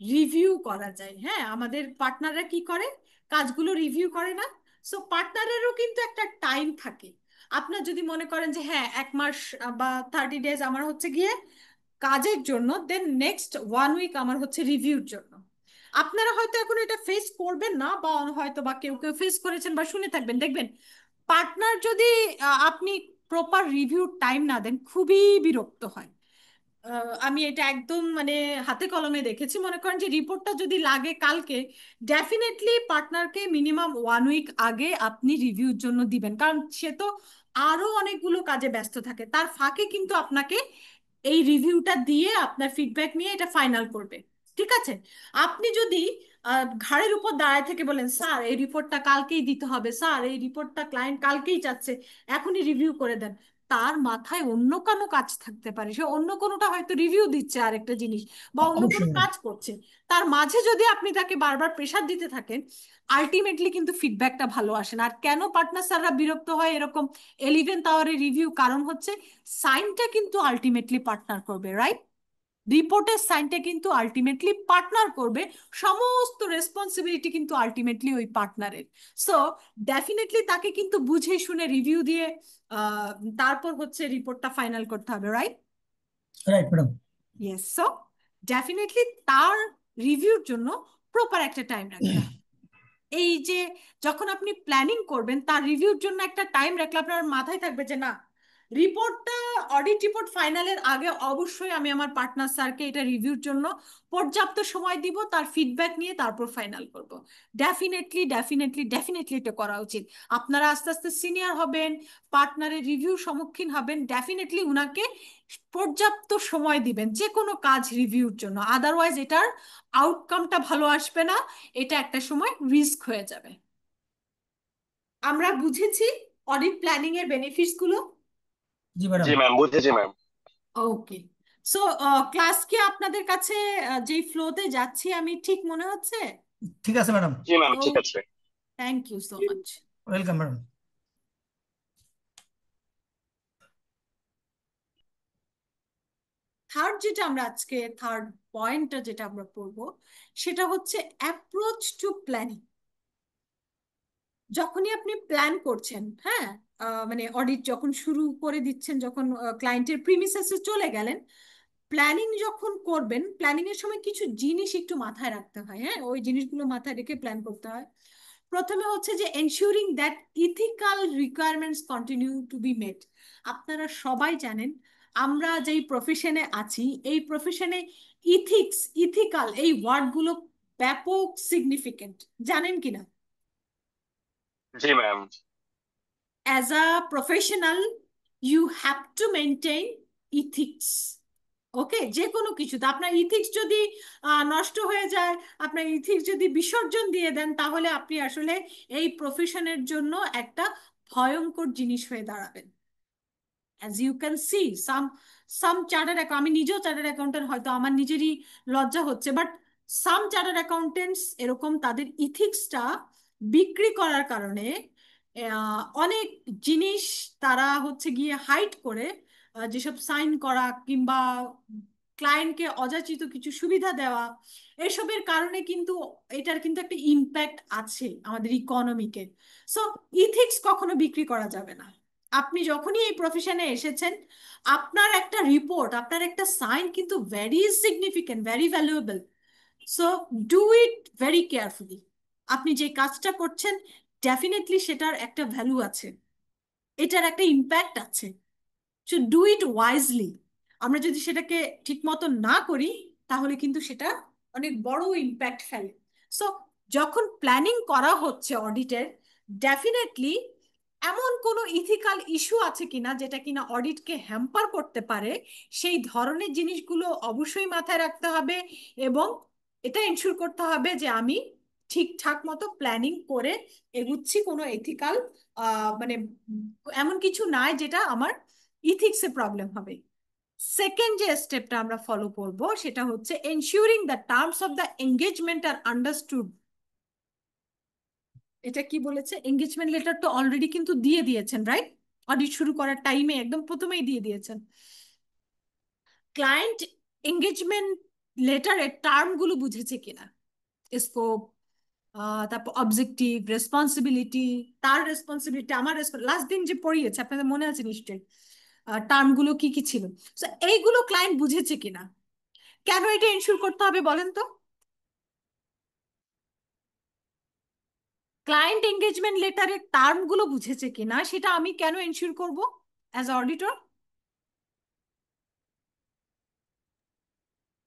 রিভিউ করা যায়, হ্যাঁ আমাদের পার্টনাররা কি করে, কাজগুলো রিভিউ করে না? সো পার্টনারেরও কিন্তু একটা টাইম থাকে। আপনার যদি মনে করেন যে হ্যাঁ 1 মাস বা 30 ডেজ আমার হচ্ছে গিয়ে কাজের জন্য, দেন নেক্সট 1 উইক আমার হচ্ছে রিভিউর জন্য। আপনারা হয়তো এখন এটা ফেস করবেন না, বা হয়তো বা কেউ কেউ ফেস করেছেন বা শুনে থাকবেন, দেখবেন পার্টনার যদি আপনি প্রপার রিভিউ টাইম না দেন, খুবই বিরক্ত হয়। আমি এটা একদম মানে হাতে কলমে দেখেছি। মনে করেন যে রিপোর্টটা যদি লাগে কালকে, ডেফিনেটলি পার্টনারকে মিনিমাম 1 উইক আগে আপনি রিভিউর জন্য দিবেন, কারণ সে তো আরো অনেকগুলো কাজে ব্যস্ত থাকে, তার ফাঁকে কিন্তু আপনাকে এই রিভিউটা দিয়ে আপনার ফিডব্যাক নিয়ে এটা ফাইনাল করবে। ঠিক আছে? আপনি যদি ঘাড়ের উপর দাঁড়ায় থেকে বলেন স্যার এই রিপোর্টটা কালকেই দিতে হবে, স্যার এই রিপোর্টটা ক্লায়েন্ট কালকেই চাচ্ছে, এখনই রিভিউ করে দেন, তার মাথায় অন্য কোনো কাজ থাকতে পারে, সে অন্য কোনোটা হয়তো রিভিউ দিচ্ছে আরেকটা জিনিস, বা অন্য কোনো অবশ্যই ম্যাডাম। কাজ করছে। তার মাঝে যদি আপনি তাকে বারবার প্রেসার দিতে থাকেন, আলটিমেটলি কিন্তু ফিডব্যাকটা ভালো আসে না। আর কেন পার্টনার স্যাররা বিরক্ত হয় এরকম 11th আওয়ারের রিভিউ? কারণ হচ্ছে সাইনটা কিন্তু আলটিমেটলি পার্টনার করবে, রাইট? রিপোর্টের সাইনটা কিন্তু আলটিমেটলি পার্টনার করবে, সমস্ত রেসপন্সিবিলিটি কিন্তু আলটিমেটলি ওই পার্টনারের। সো ডেফিনেটলি তাকে কিন্তু বুঝে শুনে রিভিউ দিয়ে আহ, তারপর হচ্ছে রিপোর্টটা ফাইনাল করতে হবে, right? Right madam. Yes. So definitely তার রিভিউর জন্য প্রপার একটা টাইম রাখতে হবে। এই যে যখন আপনি প্ল্যানিং করবেন, তার রিভিউর জন্য একটা টাইম রাখলে আপনার মাথায় থাকবে যে না, রিপোর্টটা অডিট রিপোর্ট ফাইনালের আগে অবশ্যই আমি আমার পার্টনার স্যারকে এটা রিভিউর জন্য পর্যাপ্ত সময় দিব, তার ফিডব্যাক নিয়ে তারপর ফাইনাল করব। ডেফিনেটলি ডেফিনেটলি ডেফিনেটলি এটা করা উচিত। আপনারা আস্তে আস্তে সিনিয়র হবেন, পার্টনারের রিভিউ সম্মুখীন হবেন, ডেফিনেটলি উনাকে পর্যাপ্ত সময় দিবেন যে কোনো কাজ রিভিউর জন্য, আদারওয়াইজ এটার আউটকামটা ভালো আসবে না, এটা একটা সময় রিস্ক হয়ে যাবে। আমরা বুঝেছি অডিট প্ল্যানিং এর বেনিফিটস গুলো। জি ম্যাডাম। জি ম্যাম, বুঝেছি ম্যাম। ওকে। সো ক্লাস কি আপনাদের কাছে যেই ফ্লোতে যাচ্ছি আমি ঠিক মনে হচ্ছে? ঠিক আছে ম্যাডাম। জি ম্যাম, ও, ঠিক আছে। Thank you so much. Welcome madam. যেটা আমরা আজকে থার্ড পয়েন্টটা যেটা আমরা পড়বো সেটা হচ্ছে অ্যাপ্রোচ টু প্ল্যানিং। যখনই আপনি প্ল্যান করছেন, হ্যাঁ, মানে অডিট যখন শুরু করে দিচ্ছেন, যখন ক্লায়েন্টের প্রিমিসেসে চলে গেলেন, প্ল্যানিং যখন করবেন, প্ল্যানিং এর সময় কিছু জিনিস একটু মাথায় রাখতে হয়। হ্যাঁ, ওই জিনিসগুলো মাথায় রেখে প্ল্যান করতে হয়। প্রথমে হচ্ছে যে ensuring that ethical requirements continue to B মেট। আপনারা সবাই জানেন আমরা যেই প্রফেশনে আছি, এই প্রফেশনে ইথিক্যাল এই ওয়ার্ডগুলো ব্যাপক সিগনিফিকেন্ট, জানেন কিনা? জি ma'am. As a professional, you have to maintain ethics. Okay, যে কোনো কিছুতে আপনার ইথিক্স যদি নষ্ট হয়ে যায়, আপনার ইথিক্স যদি বিসর্জন দিয়ে দেন, তাহলে আপনি আসলে এই প্রফেশনের জন্য একটা ভয়ঙ্কর জিনিস হয়ে দাঁড়াবেন। As you can see some chartered account, আমি নিজেও চার্টার্ড অ্যাকাউন্টেন্ট, হয়তো আমার নিজেরই লজ্জা হচ্ছে, বাট সাম চার্টার্ড অ্যাকাউন্টেন্টস এরকম তাদের ইথিক্সটা বিক্রি করার কারণে অনেক জিনিস তারা হচ্ছে গিয়ে হাইড করে, যেসব সাইন করা কিংবা ক্লায়েন্টকে অযাচিত কিছু সুবিধা দেওয়া, এসবের কারণে কিন্তু এটার কিন্তু একটা ইম্প্যাক্ট আছে আমাদের ইকোনমিকে। সো ইথিক্স কখনো বিক্রি করা যাবে না। আপনি যখনই এই প্রফেশনে এসেছেন, আপনার একটা রিপোর্ট, আপনার একটা সাইন কিন্তু very significant, very valuable. So do it very carefully. আপনি যে কাজটা করছেন ডেফিনেটলি সেটার একটা ভ্যালু আছে, এটার একটা ইম্প্যাক্ট আছে। So do it wisely. আমরা যদি সেটাকে ঠিক মতো না করি, তাহলে কিন্তু সেটা অনেক বড় ইম্প্যাক্ট ফেলে। সো যখন প্ল্যানিং করা হচ্ছে অডিটের, ডেফিনেটলি এমন কোনো ইথিক্যাল ইস্যু আছে কিনা যেটা কিনা অডিটকে হ্যাম্পার করতে পারে, সেই ধরনের জিনিসগুলো অবশ্যই মাথায় রাখতে হবে। এবং এটা এনশিওর করতে হবে যে আমি ঠিকঠাক মতো প্ল্যানিং করে এগুচ্ছি, কোনো এথিক্যাল মানে এমন কিছু নাই যেটা আমার ইথিক্সে প্রবলেম হবে। সেকেন্ড যে স্টেপটা আমরা ফলো করব সেটা হচ্ছে ensuring the terms of the engagement আর আন্ডারস্টুড। এটা কি বলেছে? এঙ্গেজমেন্ট লেটার তো অলরেডি কিন্তু দিয়ে দিয়েছেন, রাইট? অডিট শুরু করার টাইমে একদম প্রথমেই দিয়ে দিয়েছেন। ক্লায়েন্ট এঙ্গেজমেন্ট লেটারের টার্মগুলো বুঝেছে কিনা, স্কোপ, তারপর অবজেক্টিভ, রেসপন্সিবিলিটি, তার রেসপন্সিবিলিটি, আমার লাস্ট দিন যে পড়িয়েছে আপনাদের মনে আছে নিশ্চয়ই, টার্মগুলো কি কি ছিল। তো এইগুলো ক্লায়েন্ট বুঝেছে কিনা, কেন এটা এনশিওর করতে হবে বলেন তো? ক্লায়েন্ট এঙ্গেজমেন্ট লেটারের টার্মগুলো বুঝেছে কিনা সেটা আমি কেন এনশিওর করব অ্যাজ অডিটর?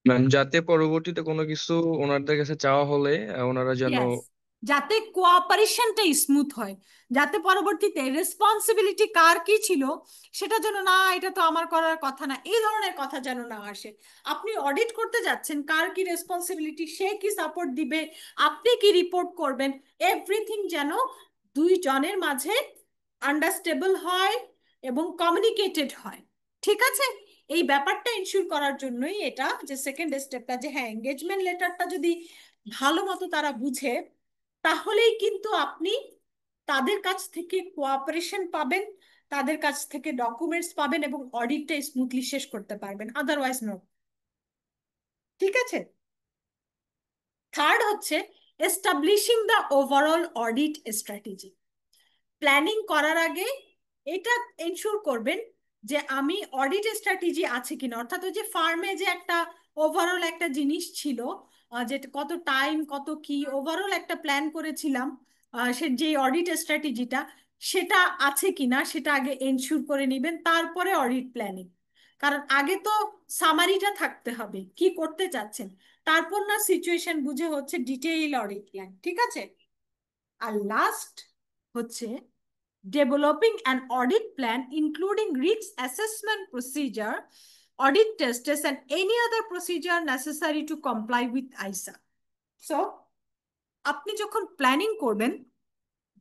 ম্যাম, যাতে পরবর্তীতে কোনো কিছু ওনাদের কাছে চাওয়া হলে ওনারা যেন। ইয়েস, যাতে কোঅপারেশনটা স্মুথ হয়, যাতে পরবর্তীতে রেসপন্সিবিলিটি কার কি ছিল সেটা যেন না, এটা তো আমার করার কথা না, এই ধরনের কথা যেন না আসে। আপনি অডিট করতে যাচ্ছেন, কার কি রেসপন্সিবিলিটি, সে কি সাপোর্ট দিবে, আপনি কি রিপোর্ট করবেন, এভরিথিং যেন দুইজনের মাঝে আন্ডারস্ট্যান্ডেবল হয় এবং কমিউনিকেটেড হয়। ঠিক আছে? এই ব্যাপারটা ইনশিওর করার জন্যই এটা যে সেকেন্ড স্টেপটা, যে হ্যাঁ, এঙ্গেজমেন্ট লেটারটা যদি ভালো মতো তারা বুঝে, তাহলেই কিন্তু আপনি তাদের কাছ থেকে কোঅপারেশন পাবেন, তাদের কাছ থেকে ডকুমেন্টস পাবেন এবং অডিটটা স্মুথলি শেষ করতে পারবেন, আদারওয়াইজ নো। ঠিক আছে? থার্ড হচ্ছে establishing the overall audit strategy. Planning করার আগে এটা এনশিওর করবেন যে আমি অডিট স্ট্র্যাটেজি আছে কিনা, অর্থাৎ ওই যে ফার্মে যে একটা ওভারঅল একটা জিনিস ছিল, যে কত টাইম কত কি ওভারঅল একটা প্ল্যান করেছিলাম, সে যে অডিট স্ট্র্যাটেজিটা সেটা আছে কিনা সেটা আগে এনশিওর করে নেবেন, তারপরে অডিট প্ল্যানিং। কারণ আগে তো সামারিটা থাকতে হবে কি করতে চাচ্ছেন, তারপর না সিচুয়েশন বুঝে হচ্ছে ডিটেইল অডিট প্ল্যান। ঠিক আছে? আর লাস্ট হচ্ছে developing an audit plan including risk assessment procedure, audit tests and any other procedure necessary to comply with ISA. So আপনি যখন প্ল্যানিং করবেন,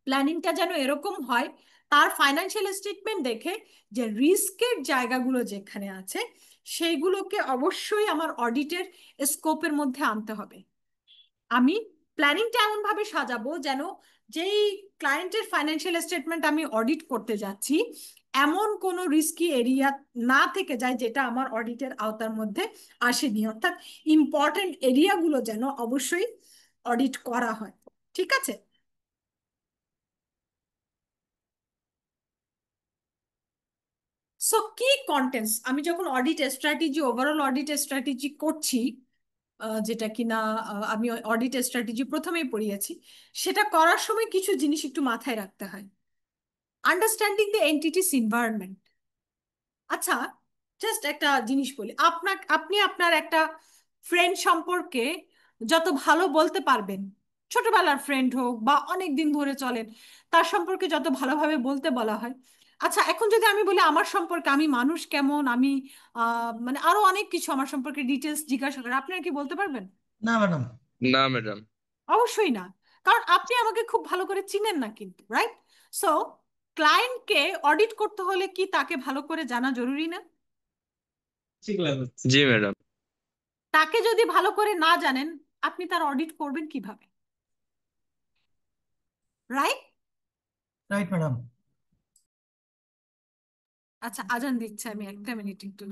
প্ল্যানিংটা যেন এরকম হয় তার ফাইন্যান্সিয়াল স্টেটমেন্ট দেখে যে রিস্কের জায়গাগুলো যেখানে আছে সেইগুলোকে অবশ্যই আমার অডিটের স্কোপের মধ্যে আনতে হবে। আমি প্ল্যানিংটা এমন ভাবে সাজাবো যেন যেই ক্লায়েন্টের ফাইন্যান্সিয়াল স্টেটমেন্ট আমি অডিট করতে যাচ্ছি, এমন কোনো রিস্কি এরিয়া না থেকে যায় যেটা আমার অডিটের আওতার মধ্যে আসেনি, অর্থাৎ ইম্পর্টেন্ট এরিয়াগুলো যেন অবশ্যই অডিট করা হয়। ঠিক আছে? সো কি কন্টেন্টস আমি যখন audit strategy, overall audit strategy করছি, যেটা কিনা আমি অডিট স্ট্র্যাটেজি প্রথমেই পড়িয়েছি, সেটা করার সময় কিছু জিনিস একটু মাথায় রাখতে হয়। Understanding the entities environment. আচ্ছা, জাস্ট একটা জিনিস বলি, আপনি আপনার একটা ফ্রেন্ড সম্পর্কে যত ভালো বলতে পারবেন, ছোটবেলার ফ্রেন্ড হোক বা অনেক দিন ধরে চলেন, তার সম্পর্কে যত ভালোভাবে বলতে বলা হয়। আচ্ছা, এখন যদি আমি বলি আমার সম্পর্কে, আমি মানুষ কেমন, আমি মানে আরো অনেক কিছু আমার সম্পর্কে ডিটেলস জিজ্ঞাসা করে, আপনি আর কি বলতে পারবেন? না ম্যাডাম। না ম্যাডাম। অবশ্যই না, কারণ আপনি আমাকে খুব ভালো করে চিনেন না কিন্তু, রাইট? সো ক্লায়েন্টকে অডিট করতে হলে কি তাকে ভালো করে জানা জরুরি না? জি ম্যাডাম। তাকে যদি ভালো করে না জানেন, আপনি তার অডিট করবেন কিভাবে? রাইট? Right madam. আচ্ছা, আজান দিচ্ছে, আমি একটা মিনিট একটু।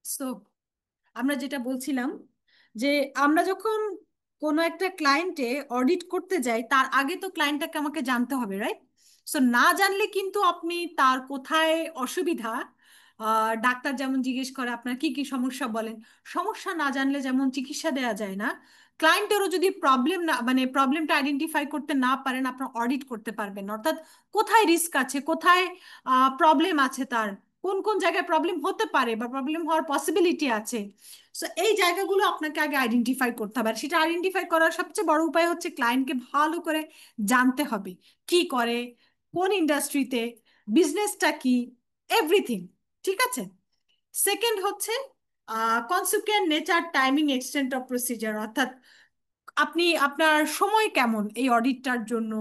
সো আমরা যেটা বলছিলাম, যে আমরা যখন কোনো একটা ক্লায়েন্টে অডিট করতে যাই, তার আগে তো ক্লায়েন্টটাকে আমাকে জানতে হবে, রাইট? সো না জানলে কিন্তু আপনি তার কোথায় অসুবিধা, ডাক্তার যেমন জিজ্ঞেস করে আপনার কি কি সমস্যা বলেন, সমস্যা না জানলে যেমন চিকিৎসা দেওয়া যায় না, ক্লায়েন্টেরও যদি প্রবলেম না, মানে প্রবলেমটা আইডেন্টিফাই করতে না পারেন, আপনার অডিট করতে পারবেন না। অর্থাৎ কোথায় রিস্ক আছে, কোথায় প্রবলেম আছে, তার কোন কোন জায়গায় প্রবলেম হতে পারে বা প্রবলেম হওয়ার পসিবিলিটি আছে, সো এই জায়গাগুলো আপনাকে আগে আইডেন্টিফাই করতে হবে। আর সেটা আইডেন্টিফাই করার সবচেয়ে বড় উপায় হচ্ছে ক্লায়েন্টকে ভালো করে জানতে হবে, কি করে, কোন ইন্ডাস্ট্রিতে, বিজনেসটা কি, এভরিথিং। ঠিক আছে? সেকেন্ড হচ্ছে consequent nature, timing, extent of procedure, অর্থাৎ আপনি আপনার সময় কেমন এই অডিটটার জন্য,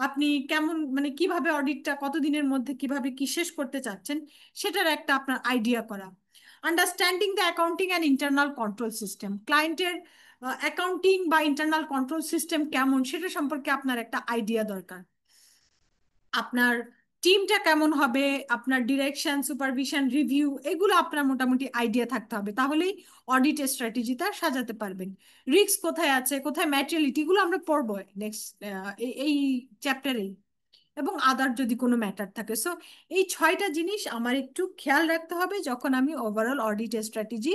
আপনি কেমন, মানে কিভাবে অডিটটা কতদিনের মধ্যে কিভাবে কি শেষ করতে চাচ্ছেন, সেটার একটা আপনার আইডিয়া করা। Understanding the accounting and internal control system, ক্লায়েন্টের অ্যাকাউন্টিং বা ইন্টারনাল কন্ট্রোল সিস্টেম কেমন সেটা সম্পর্কে আপনার একটা আইডিয়া দরকার। আপনার টিমটা কেমন হবে, আপনার ডিরেকশন, সুপারভিশন, রিভিউ, এগুলো আপনার মোটামুটি আইডিয়া থাকতে হবে, তাহলেই অডিট স্ট্র্যাটেজিটা সাজাতে পারবেন। রিস্ক কোথায় আছে, কোথায় ম্যাটেরিয়ালিটি, এগুলো আমরা পড়বো নেক্সট এই চ্যাপ্টারেই, এবং আদার যদি কোনো ম্যাটার থাকে। সো এই 6টা জিনিস আমার একটু খেয়াল রাখতে হবে যখন আমি ওভারঅল অডিট স্ট্র্যাটেজি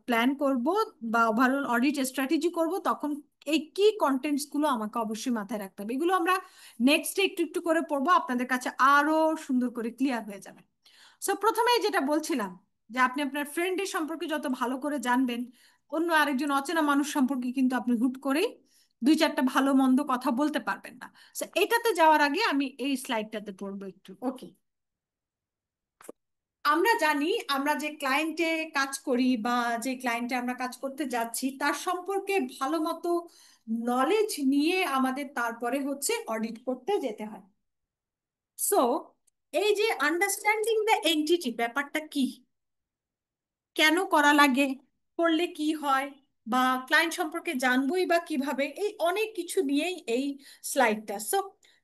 প্ল্যান করব বা ওভারঅল অডিট স্ট্র্যাটেজি করব, তখন এই কি কন্টেন্টস গুলো আমাকে অবশ্যই মাথায় রাখতে হবে। এগুলো আমরা নেক্সট একটু একটু করে পড়বো, আপনাদের কাছে আরো সুন্দর করে ক্লিয়ার হয়ে যাবে। সো প্রথমেই যেটা বলছিলাম যে আপনি আপনার ফ্রেন্ডের সম্পর্কে যত ভালো করে জানবেন, অন্য আরেকজন অচেনা মানুষ সম্পর্কে কিন্তু আপনি হুট করেই 2-4টা ভালো মন্দ কথা বলতে পারবেন না। So, এটাতে যাওয়ার আগে আমি এই স্লাইডটাতে পড়বো একটু। ওকে, আমরা জানি আমরা যে ক্লায়েন্টে কাজ করি বা যে ক্লায়েন্টে আমরা কাজ করতে যাচ্ছি তার সম্পর্কে ভালো মতো নলেজ নিয়ে আমাদের তারপরে হচ্ছে অডিট করতে যেতে হয়। সো এই যে আন্ডারস্ট্যান্ডিং দ্য এন্টিটি ব্যাপারটা কি, কেন করা লাগে, করলে কি হয়, বা ক্লায়েন্ট সম্পর্কে জানবোই বা কিভাবে, এই অনেক কিছু নিয়েই এই স্লাইডটা। সো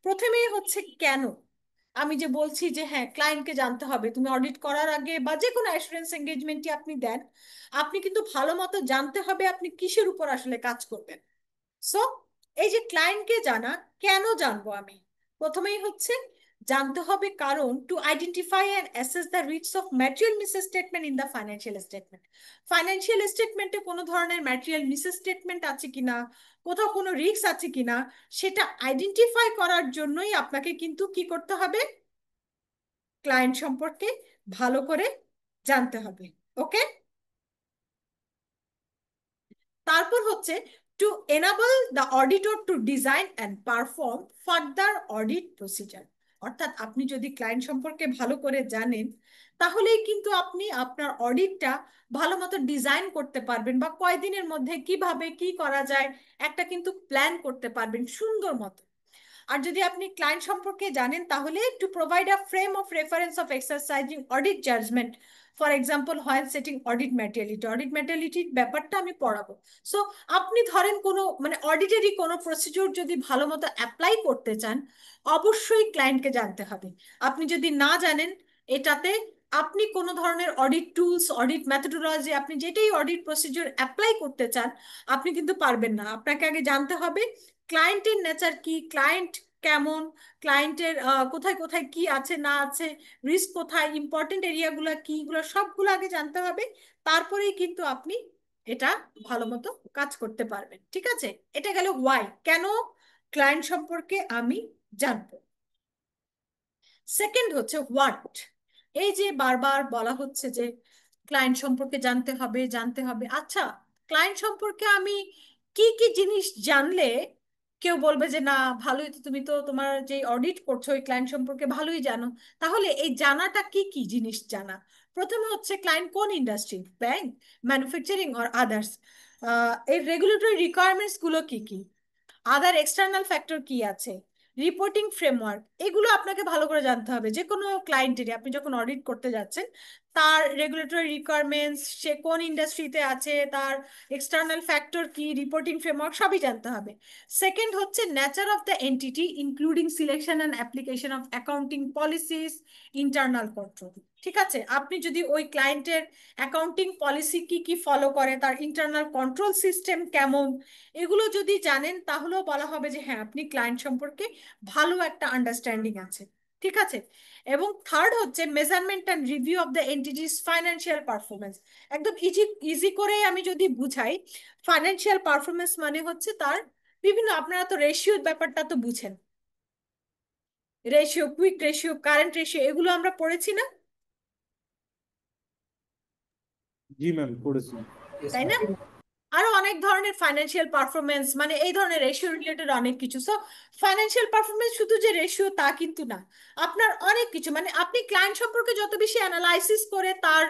প্রথমেই হচ্ছে কেন, আমি যে বলছি যে হ্যাঁ ক্লায়েন্টকে জানতে হবে, তুমি অডিট করার আগে বা যে কোনো অ্যাসুরেন্স এঙ্গেজমেন্টই আপনি দেন, আপনি কিন্তু ভালো মতো জানতে হবে আপনি কিসের উপর আসলে কাজ করবেন। সো এই যে ক্লায়েন্টকে জানা, কেন জানবো আমি, প্রথমেই হচ্ছে জানতে হবে কারণ to identify and assess the risk of material misstatement in the financial statement. Financial স্টেটমেন্টে কোনো ধরনের ম্যাটেরিয়াল মিসস্টেটমেন্ট আছে কিনা, কোথাও কোনো রিস্ক আছে কিনা, সেটা আইডেন্টিফাই করার জন্যই আপনাকে কিন্তু কি করতে হবে, ক্লায়েন্ট সম্পর্কে ভালো করে জানতে হবে। ওকে, তারপর হচ্ছে to enable the auditor to design and perform further audit procedure. অর্থাৎ আপনি যদি ক্লায়েন্ট সম্পর্কে ভালো করে জানেন, তাহলেই কিন্তু আপনি আপনার অডিটটা ভালো মতো ডিজাইন করতে পারবেন, বা কয়দিনের মধ্যে কিভাবে কি করা যায় একটা কিন্তু প্ল্যান করতে পারবেন সুন্দর মতো। আর যদি আপনি ক্লায়েন্ট সম্পর্কে জানেন, তাহলে to provide a frame of reference of exercising audit judgement, for example while setting audit materiality. Audit ম্যাটেরিয়ালিটির ব্যাপারটা আমি পড়াবো। সো আপনি ধরেন কোনো মানে অডিটেরই কোনো প্রসিডিউর যদি ভালো মতো অ্যাপ্লাই করতে চান, অবশ্যই ক্লায়েন্টকে জানতে হবে। আপনি যদি না জানেন এটাতে, আপনি কোনো ধরনের অডিট টুলস, অডিট মেথোডোলজি, আপনি যেটাই অডিট প্রসিডিউর অ্যাপ্লাই করতে চান, আপনি কিন্তু পারবেন না। আপনাকে আগে জানতে হবে ক্লায়েন্টের নেচার কি, ক্লায়েন্ট কেমন, ক্লায়েন্টের কোথায় কোথায় কি আছে না আছে, রিস্ক কোথায়, ইম্পর্টেন্ট এরিয়াগুলো কি, এগুলো সবগুলো আগে জানতে হবে। তারপরেই কিন্তু আপনি এটা ভালো মতো কাজ করতে পারবেন। ঠিক আছে, এটা গেল ওয়াই, কেন ক্লায়েন্ট সম্পর্কে আমি জানবো। সেকেন্ড হচ্ছে হোয়াট। এই যে বারবার বলা হচ্ছে যে ক্লায়েন্ট সম্পর্কে জানতে হবে জানতে হবে, আচ্ছা ক্লায়েন্ট সম্পর্কে আমি কি কি জিনিস জানলে কেউ বলবে যে না ভালোই তো, তুমি তো তোমার যে অডিট করছো ওই ক্লায়েন্ট সম্পর্কে ভালোই জানো। তাহলে এই জানাটা কি কি জিনিস জানা, প্রথমে হচ্ছে ক্লায়েন্ট কোন industry, bank, manufacturing or others, এই রেগুলেটরি রিকোয়ারমেন্টস গুলো কি কি, আদার এক্সটার্নাল ফ্যাক্টর কি আছে, রিপোর্টিং ফ্রেমওয়ার্ক, এগুলো আপনাকে ভালো করে জানতে হবে। যে কোনো ক্লায়েন্টেরই আপনি যখন অডিট করতে যাচ্ছেন, তার রেগুলেটরি রিকোয়ারমেন্টস, সে কোন ইন্ডাস্ট্রিতে আছে, তার এক্সটার্নাল ফ্যাক্টর কি, রিপোর্টিং ফ্রেমওয়ার্ক, সবই জানতে হবে। সেকেন্ড হচ্ছে nature of the entity including selection and application of accounting policies, internal control. ঠিক আছে, আপনি যদি ওই ক্লায়েন্টের অ্যাকাউন্টিং পলিসি কি কি ফলো করে, তার ইন্টারনাল কন্ট্রোল সিস্টেম কেমন, এগুলো যদি জানেন, তাহলেও বলা হবে যে হ্যাঁ আপনি ক্লায়েন্ট সম্পর্কে ভালো একটা আন্ডারস্ট্যান্ডিং আছে। ঠিক আছে, এবং থার্ড হচ্ছে measurement and review of the entities financial performance. একদম ইজি ইজি করে আমি যদি বুঝাই, ফাইন্যান্সিয়াল পারফরমেন্স মানে হচ্ছে তার বিভিন্ন, আপনারা তো রেশিওর ব্যাপারটা তো বুঝেন, ratio, quick ratio, current ratio, এগুলো আমরা পড়েছি না, জি ম্যাম, পড়েছি। তাই না? আরো অনেক ধরনের ফাইন্যান্সিয়াল পারফরমেন্স, মানে এই ধরনের রেশিও রিলেটেড অনেক কিছু। সো ফাইন্যান্সিয়াল পারফরমেন্স শুধু যে রেশিও তা কিন্তু না, আপনার অনেক কিছু, মানে আপনি ক্লায়েন্ট সম্পর্কে যত বেশি অ্যানালাইসিস করে তার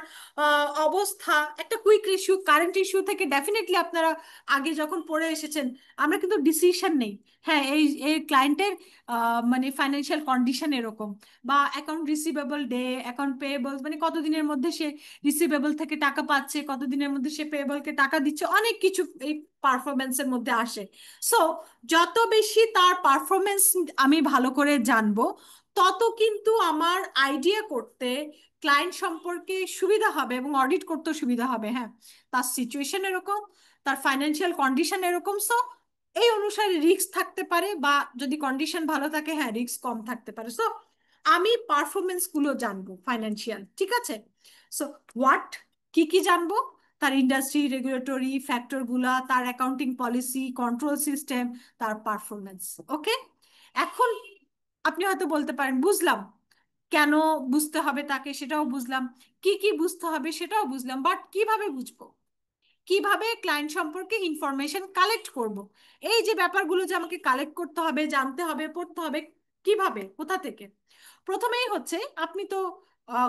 অবস্থা, একটা কুইক ইস্যু কারেন্ট ইস্যু থেকে ডেফিনেটলি আপনারা আগে যখন পড়ে এসেছেন, আমরা কিন্তু ডিসিশন নেই, হ্যাঁ এই এই ক্লায়েন্টের মানে ফাইন্যান্সিয়াল কন্ডিশন এরকম, বা account receivable day, account payable, মানে কতদিনের মধ্যে সে রিসিভেবল থেকে টাকা পাচ্ছে, কতদিনের মধ্যে সে পেয়েবলকে টাকা দিচ্ছে, অনেক কিছু এই পারফরমেন্সের মধ্যে আসে। সো যত বেশি তার পারফরমেন্স আমি ভালো করে জানবো, তত কিন্তু আমার আইডিয়া করতে ক্লায়েন্ট সম্পর্কে সুবিধা হবে এবং অডিট করতেও সুবিধা হবে। হ্যাঁ, তার সিচুয়েশন এরকম, তার ফাইন্যান্সিয়াল কন্ডিশন এরকম, সো এই অনুসারে রিস্ক থাকতে পারে, বা যদি কন্ডিশন ভালো থাকে হ্যাঁ রিস্ক কম থাকতে পারে। সো আমি পারফরমেন্স গুলো জানবো ফাইন্যান্সিয়াল, ঠিক আছে। সো হোয়াট, কি কি জানবো, তার ইন্ডাস্ট্রি রেগুলেটরি ফ্যাক্টর গুলা, তার অ্যাকাউন্টিং পলিসি, কন্ট্রোল সিস্টেম, তার পারফরমেন্স। ওকে, এখন আপনি হয়তো বলতে পারেন বুঝলাম, কেন বুঝতে হবে তাকে সেটাও বুঝলাম, কি কি বুঝতে হবে সেটাও বুঝলাম, বাট কিভাবে বুঝবো, কিভাবে ক্লায়েন্ট সম্পর্কে ইনফরমেশন কালেক্ট করব, এই যে ব্যাপারগুলো যে আমাকে কালেক্ট করতে হবে, জানতে হবে, পড়তে হবে, কিভাবে, কোথা থেকে। প্রথমেই হচ্ছে, আপনি তো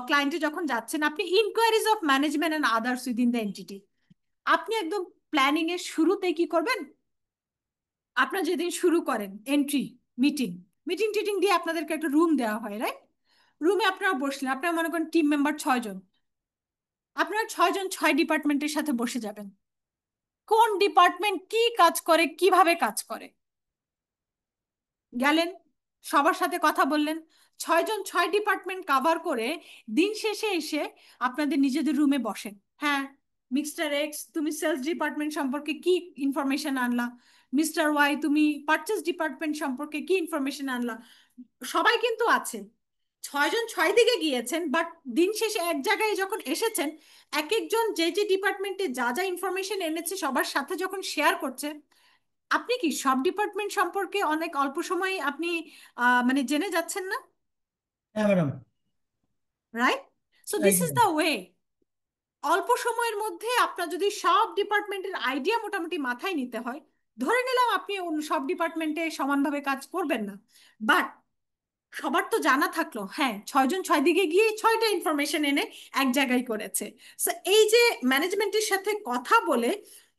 ক্লায়েন্টে যখন যাচ্ছেন, আপনি enquiries of management and others within the entity, আপনি একদম প্ল্যানিং এর শুরুতে কি করবেন, আপনার যেদিন শুরু করেন এন্ট্রি, মিটিং, মিটিং টিটিং দিয়ে আপনাদেরকে একটা রুম দেওয়া হয়, রাইট? রুমে আপনারা বসলেন, আপনারা মনে করেন টিম মেম্বার 6 জন, আপনারা 6 জন 6 ডিপার্টমেন্টের সাথে বসে যাবেন, কোন ডিপার্টমেন্ট কি কাজ করে, কিভাবে কাজ করে, গেলেন, সবার সাথে কথা বললেন, 6 জন 6 ডিপার্টমেন্ট কাভার করে দিন শেষে এসে আপনাদের নিজেদের রুমে বসেন। হ্যাঁ, মিস্টার এক্স তুমি সেলস ডিপার্টমেন্ট সম্পর্কে কি ইনফরমেশন আনলা, মিস্টার ওয়াই তুমি পারচেস ডিপার্টমেন্ট সম্পর্কে কি ইনফরমেশন আনলা, সবাই কিন্তু আছে, 6 জন 6 দিকে গিয়েছেন, বাট দিন শেষে এক জায়গায় যখন এসেছেন, এক একজন যে যে ডিপার্টমেন্টে যা যা ইনফরমেশন এনেছে সবার সাথে যখন শেয়ার করছে, আপনি কি সব ডিপার্টমেন্ট সম্পর্কে অনেক অল্প সময়ে আপনি মানে জেনে যাচ্ছেন না, হ্যাঁ madam. Right? So this is the way, অল্প সময়ের মধ্যে আপনার যদি সব ডিপার্টমেন্টের আইডিয়া মোটামুটি মাথায় নিতে হয়, ধরে নিলাম আপনি সব ডিপার্টমেন্টে সমানভাবে কাজ করবেন না, বাট সবার তো জানা থাকলো, হ্যাঁ 6 জন 6 দিকে গিয়ে 6টা ইনফরমেশন এনে এক জায়গায় করেছে। সো এই যে ম্যানেজমেন্টের সাথে কথা বলে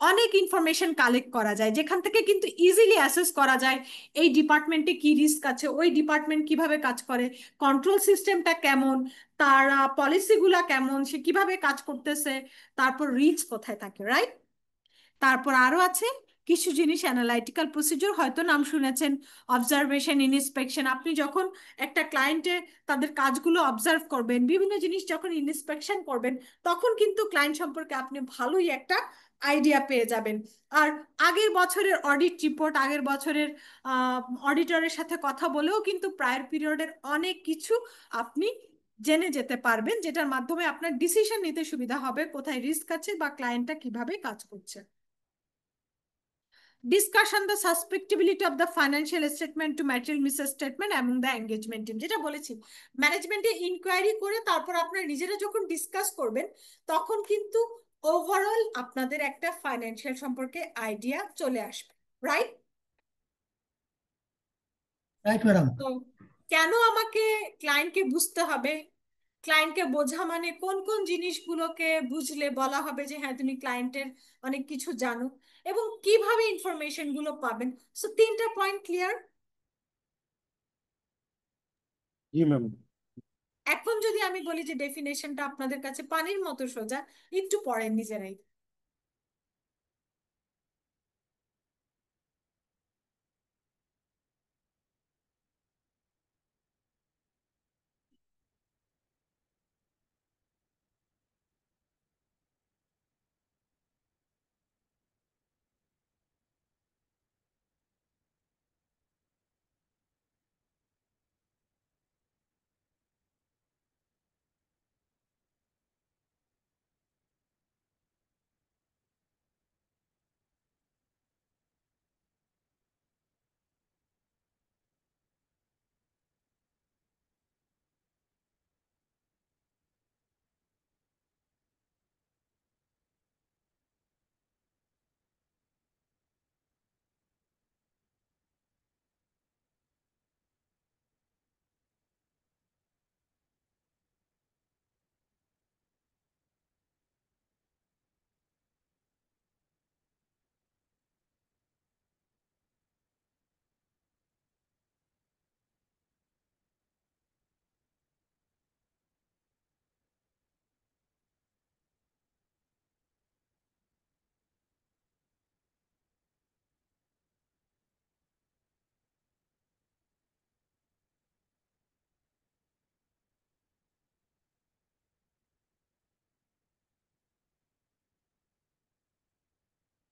অনেক ইনফরমেশন কালেক্ট করা যায়, যেখান থেকে কিন্তু ইজিলি অ্যাসেস করা যায় এই ডিপার্টমেন্টে কি রিস্ক আছে, ওই ডিপার্টমেন্ট কিভাবে কাজ করে, কন্ট্রোল সিস্টেমটা কেমন, তার পলিসিগুলা কেমন, সে কিভাবে কাজ করতেছে, তারপর রিস্ক কোথায় থাকে, রাইট? তারপর আরো আছে কিছু জিনিস, অ্যানালাইটিক্যাল প্রসিডিওর হয়তো নাম শুনেছেন, অবজারভেশন, ইনস্পেকশন, আপনি যখন একটা ক্লায়েন্টে তাদের কাজগুলো অবজার্ভ করবেন, বিভিন্ন জিনিস যখন ইনস্পেকশন করবেন, তখন কিন্তু ক্লায়েন্ট সম্পর্কে আপনি ভালোই একটা আইডিয়া পেয়ে যাবেন। আর আগের বছরের অডিট রিপোর্ট, আগের বছরের অডিটরের সাথে কথা বলেও কিন্তু প্রায়র পিরিয়ডের অনেক কিছু আপনি জেনে যেতে পারবেন, যেটার মাধ্যমে আপনার ডিসিশন নিতে সুবিধা হবে কোথায় রিস্ক আছে বা ক্লায়েন্টটা কিভাবে কাজ করছে। Discussion the susceptibility of the financial statement to material misstatement এবং দ্য এঙ্গেজমেন্ট টিম, যেটা বলেছি ম্যানেজমেন্টে ইনকোয়ারি করে তারপর আপনারা নিজেরা যখন ডিসকাস করবেন, তখন কিন্তু ওভারঅল আপনাদের একটা ফাইন্যান্সিয়াল সম্পর্কে আইডিয়া চলে আসবে, রাইট? Right madam. তো কেন আমাকে ক্লায়েন্টকে বুঝতে হবে, ক্লায়েন্টকে বোঝা মানে কোন কোন জিনিসগুলোকে বুঝলে বলা হবে যে হ্যাঁ তুমি ক্লায়েন্টের অনেক কিছু জানো, এবং কিভাবে ইনফরমেশন গুলো পাবেন। সো 3টা পয়েন্ট ক্লিয়ার। জি ম্যাম। এখন যদি আমি বলি যে ডেফিনেশনটা আপনাদের কাছে পানির মতো সোজা, একটু পড়েন নিজেরাই।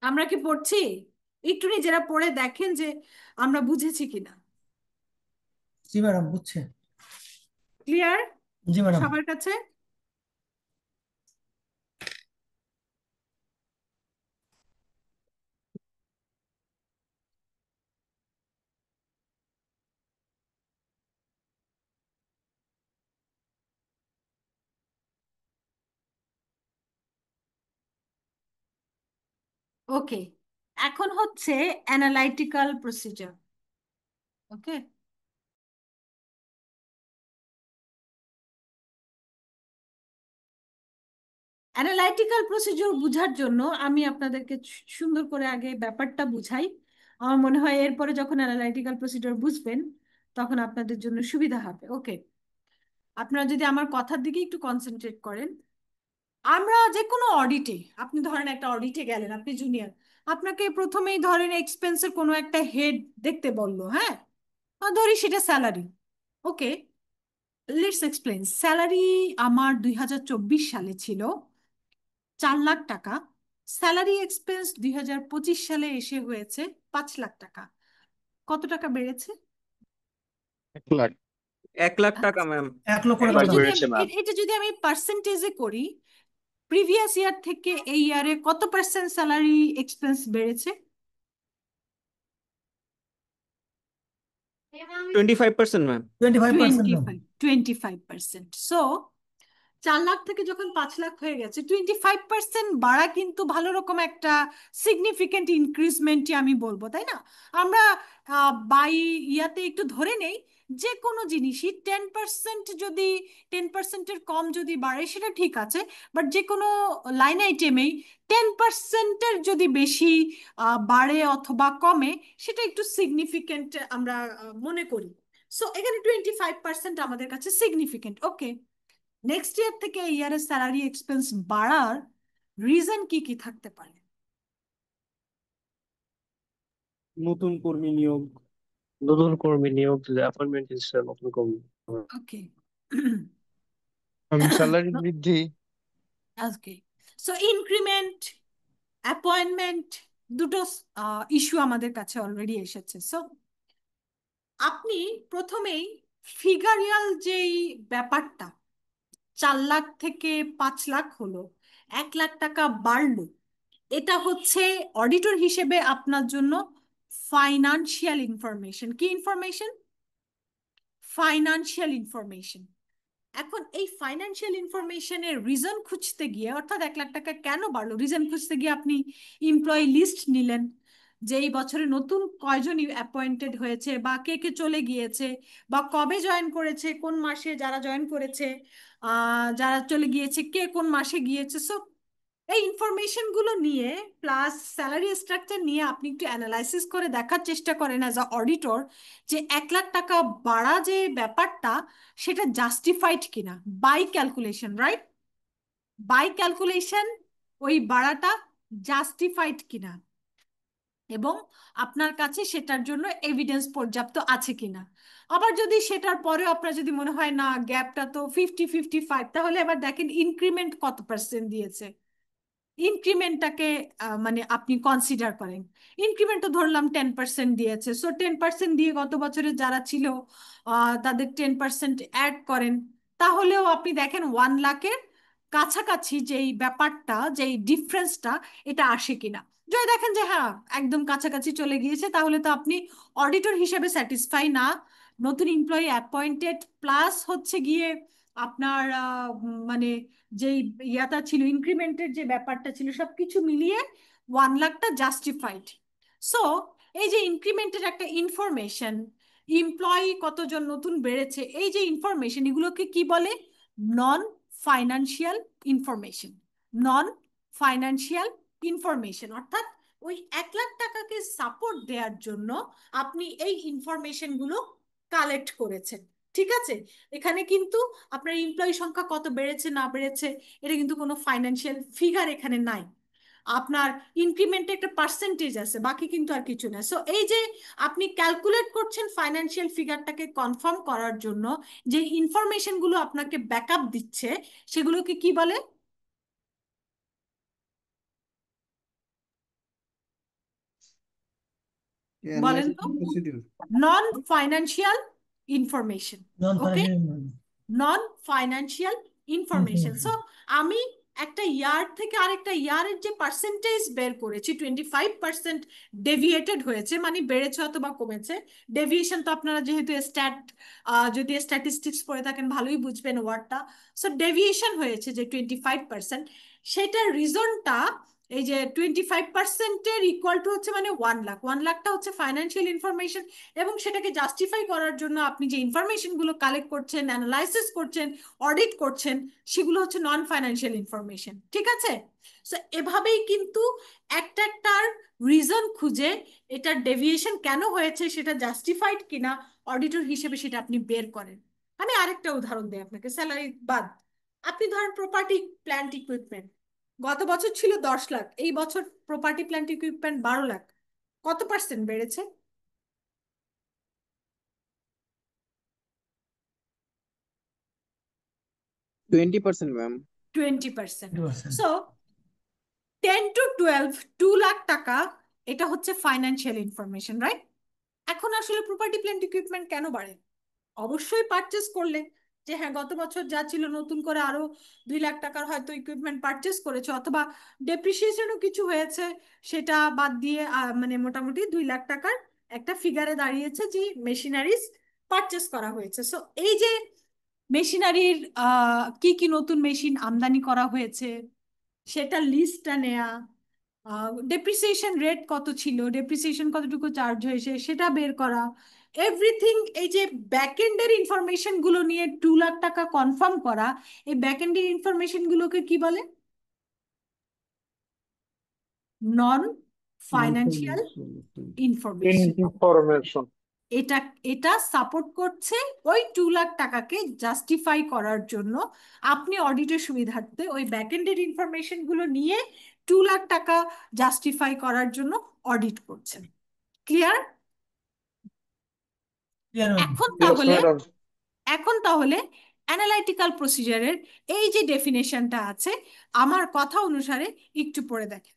আমরা কি পড়ছি? একটু নিজেরা পড়ে দেখেন যে আমরা বুঝেছি কিনা। জি ম্যাডাম, বুঝছে। ক্লিয়ার জি ম্যাডাম। সবার কাছে? ওকে, এখন হচ্ছে অ্যানালাইটিক্যাল প্রসিজার। ওকে, অ্যানালাইটিক্যাল প্রসিজার বোঝার জন্য আমি আপনাদেরকে সুন্দর করে আগে ব্যাপারটা বুঝাই। আমার মনে হয় এরপরে যখন অ্যানালাইটিক্যাল প্রসিজার বুঝবেন তখন আপনাদের জন্য সুবিধা হবে। ওকে, আপনারা যদি আমার কথার দিকে একটু কনসেন্ট্রেট করেন। আমরা যে কোনো অডিটে, আপনি ধরেন একটা অডিটে গেলেন, আপনি জুনিয়র, আপনাকে প্রথমেই ধরেন এক্সপেন্সের কোনো একটা হেড দেখতে বললো, হ্যাঁ, ধরি সেটা salary. Okay, let's explain. Salary আমার 2024 সালে ছিল 4 লাখ টাকা। স্যালারি এক্সপেন্স 2025 সালে এসে হয়েছে 5 লাখ টাকা। কত টাকা বেড়েছে? 1 লাখ। 1 লাখ টাকা ম্যাম। 1 লক্ষ এক টাকা লাখ দাম। বেড়েছে ম্যাম। এটা যদি আমি পার্সেন্টেজে করি, প্রিভিয়াস ইয়ার থেকে এই ইয়ারে কত পার্সেন্ট স্যালারি এক্সপেন্স বেড়েছে? 25% ম্যাম। 25% দাম। 25%। সো 4 লাখ থেকে যখন 5 লাখ হয়ে গেছে, 25% বাড়া কিন্তু ভালো রকম একটা সিগনিফিকেন্ট ইনক্রিজমেন্টই আমি বলবো, তাই না? আমরা বাই ইয়াতে একটু ধরে নেই যে কোনো জিনিসই 10% যদি 10%-এর কম যদি বাড়ে সেটা ঠিক আছে, বাট যে কোনো লাইন আইটেমেই 10%-এর যদি বেশি বাড়ে অথবা কমে সেটা একটু সিগনিফিকেন্ট আমরা মনে করি। সো এখানে 25% আমাদের কাছে সিগনিফিকেন্ট। ওকে, নেক্সট ইয়ার থেকে এই ইয়ারের স্যালারি এক্সপেন্স বাড়ার রিজন কি কি থাকতে পারে? নতুন কর্মী নিয়োগ। নতুন কর্মী নিয়োগ, অ্যাপয়েন্টমেন্ট হিসেবে নতুন কর্মী। ওকে, স্যালারি বৃদ্ধি। ওকে, সো ইনক্রিমেন্ট, অ্যাপয়েন্টমেন্ট, দুটো ইস্যু আমাদের কাছে অলরেডি এসেছে। সো আপনি প্রথমেই ফিগারিয়াল যেই ব্যাপারটা, 4 লাখ থেকে 5 লাখ হলো, 1 লাখ টাকা বাড়লো, এটা হচ্ছে অডিটর হিসেবে আপনার জন্য ফাইনান্সিয়াল ইনফরমেশন। কি ইনফরমেশন? Financial information. এখন এই ফাইনান্সিয়াল ইনফরমেশনের রিজন খুঁজতে গিয়ে, অর্থাৎ 1 লাখ টাকা কেন বাড়লো, রিজন খুঁজতে গিয়ে আপনি এমপ্লয়ি লিস্ট নিলেন যে এই বছরে নতুন কয়জন অ্যাপয়েন্টেড হয়েছে, বা কে কে চলে গিয়েছে, বা কবে জয়েন করেছে, কোন মাসে যারা জয়েন করেছে, যারা চলে গিয়েছে কে কোন মাসে গিয়েছে। সো এই ইনফরমেশন গুলো নিয়ে প্লাস স্যালারি স্ট্রাকচার নিয়ে আপনি একটু অ্যানালাইসিস করে দেখার চেষ্টা করেন অ্যাজ আ অডিটর যে 1 লাখ টাকা বাড়া যে ব্যাপারটা সেটা জাস্টিফাইড কিনা by calculation, right? By calculation ওই বাড়াটা জাস্টিফাইড কিনা, এবং আপনার কাছে সেটার জন্য এভিডেন্স পর্যাপ্ত আছে কিনা। আবার যদি সেটার পরেও আপনার যদি মনে হয় না গ্যাপটা তো 50-55, তাহলে এবার দেখেন ইনক্রিমেন্ট কত পার্সেন্ট দিয়েছে, ইনক্রিমেন্টটাকে মানে আপনি কনসিডার করেন। ইনক্রিমেন্ট তো ধরলাম 10% দিয়েছে, সো 10% দিয়ে গত বছরে যারা ছিল তাদের 10% অ্যাড করেন, তাহলেও আপনি দেখেন 1 লাখের কাছাকাছি যেই ব্যাপারটা, যেই ডিফারেন্সটা, এটা আসে কিনা। যদি দেখেন যে হ্যাঁ একদম কাছাকাছি চলে গিয়েছে, তাহলে তো আপনি অডিটর হিসেবে স্যাটিসফাই না। নতুন এমপ্লয়ি অ্যাপয়েন্টেড প্লাস হচ্ছে গিয়ে আপনার মানে যেই ইয়াটা ছিল, ইনক্রিমেন্টের যে ব্যাপারটা ছিল, সবকিছু মিলিয়ে 1 লাখটা জাস্টিফাইড। সো এই যে ইনক্রিমেন্টের একটা ইনফরমেশন, এমপ্লয়ি কতজন নতুন বেড়েছে, এই যে ইনফরমেশন, এগুলোকে কি বলে? নন ফাইনান্সিয়াল ইনফরমেশন। নন ফাইনান্সিয়াল ইনফরমেশন অর্থাৎ ওই 1 লাখ টাকাকে সাপোর্ট দেওয়ার জন্য আপনি এই ইনফরমেশন গুলো কালেক্ট করেছেন। ঠিক আছে, এখানে কিন্তু আপনার এমপ্লয়ি সংখ্যা কত বেড়েছে না বেড়েছে এটা কিন্তু কোনো ফাইনান্সিয়াল ফিগার এখানে নাই। আপনার ইনক্রিমেন্টে একটা পার্সেন্টেজ আছে, বাকি কিন্তু আর কিছু না। সো এই যে আপনি ক্যালকুলেট করছেন ফাইনান্সিয়াল ফিগারটাকে কনফার্ম করার জন্য যে ইনফরমেশন গুলো আপনাকে ব্যাকআপ দিচ্ছে, সেগুলোকে কি বলে? বলেন তো। নন ফাইন্যান্সিয়াল ইনফরমেশন। নন ওকে, ফাইন্যান্সিয়াল নন ফাইন্যান্সিয়াল ইনফরমেশন। So information. আমি একটা ইয়ার থেকে আরেকটা ইয়ারের যে পার্সেন্টেজ বের করেছি, 25% ডেভিয়েটেড হয়েছে, মানে বেড়েছে অথবা কমেছে। ডেভিয়েশন তো আপনারা যেহেতু যদি স্ট্যাটিস্টিক্স পড়ে থাকেন ভালোই বুঝবেন ওয়ার্ডটা। সো ডেভিয়েশন হয়েছে যে 25%, সেটার রিজনটা এই যে 25%-এর ইকুয়াল টু হচ্ছে মানে 1 লাখ। 1 লাখটা হচ্ছে ফাইন্যান্সিয়াল ইনফরমেশন, এবং সেটাকে জাস্টিফাই করার জন্য আপনি যে ইনফরমেশন গুলো কালেক্ট করছেন, অ্যানালাইসিস করছেন, অডিট করছেন, সেগুলো হচ্ছে নন ফাইন্যান্সিয়াল ইনফরমেশন। ঠিক আছে? সো এভাবেই কিন্তু একটা একটার রিজন খুঁজে এটার ডেভিয়েশন কেন হয়েছে, সেটা জাস্টিফাইড কিনা, অডিটর হিসেবে সেটা আপনি বের করেন। আমি আরেকটা উদাহরণ দিই আপনাকে, স্যালারি বাদ। আপনি ধরেন প্রপার্টি প্ল্যান্ট ইকুইপমেন্ট, গত বছর ছিল 10 লাখ, এই বছর প্রপার্টি প্ল্যান্ট ইকুইপমেন্ট 12 লাখ। কত পার্সেন্ট বেড়েছে? 20% ম্যাম। 20%। সো 10 to 12, 2 লাখ টাকা, এটা হচ্ছে ফাইন্যান্সিয়াল ইনফরমেশন, রাইট? এখন আসলে প্রপার্টি প্ল্যান্ট ইকুইপমেন্ট কেন বাড়ে? অবশ্যই পারচেস করলে, যে হ্যাঁ গত বছর যা ছিল নতুন করে আরো 2 লাখ টাকার হয়তো ইকুইপমেন্ট পারচেস করেছে, অথবা ডেপ্রিসিয়েশনও কিছু হয়েছে, সেটা বাদ দিয়ে মানে মোটামুটি 2 লাখ টাকার একটা ফিগারে দাঁড়িয়েছে যে মেশিনারিজ পারচেস করা হয়েছে। সো এই যে মেশিনারির কি কি নতুন মেশিন আমদানি করা হয়েছে, সেটা লিস্টটা নেয়া, ডেপ্রিসিয়েশন রেট কত ছিল, ডেপ্রিসিয়েশন কতটুকু চার্জ হয়েছে সেটা বের করা, এভরিথিং। এই যে ব্যাকএন্ডের ইনফরমেশন গুলো নিয়ে 2 লাখ টাকা কনফার্ম করা, এই ব্যাকএন্ডের ইনফরমেশন গুলোকে কি বলে? নন ফাইন্যান্সিয়াল ইনফরমেশন। ইনফরমেশন। এটা এটা সাপোর্ট করছে ওই 2 লাখ টাকাকে জাস্টিফাই করার জন্য। আপনি অডিটের সুবিধার্থে ওই ব্যাকএন্ডের ইনফরমেশন গুলো নিয়ে 2 লাখ টাকা জাস্টিফাই করার জন্য অডিট করছেন। ক্লিয়ার? এখন ইয়েস তাহলে ম্যাডাম। এখন তাহলে অ্যানালাইটিক্যাল প্রসিজারের এই যে ডেফিনেশনটা আছে, আমার কথা অনুসারে একটু পড়ে দেখেন।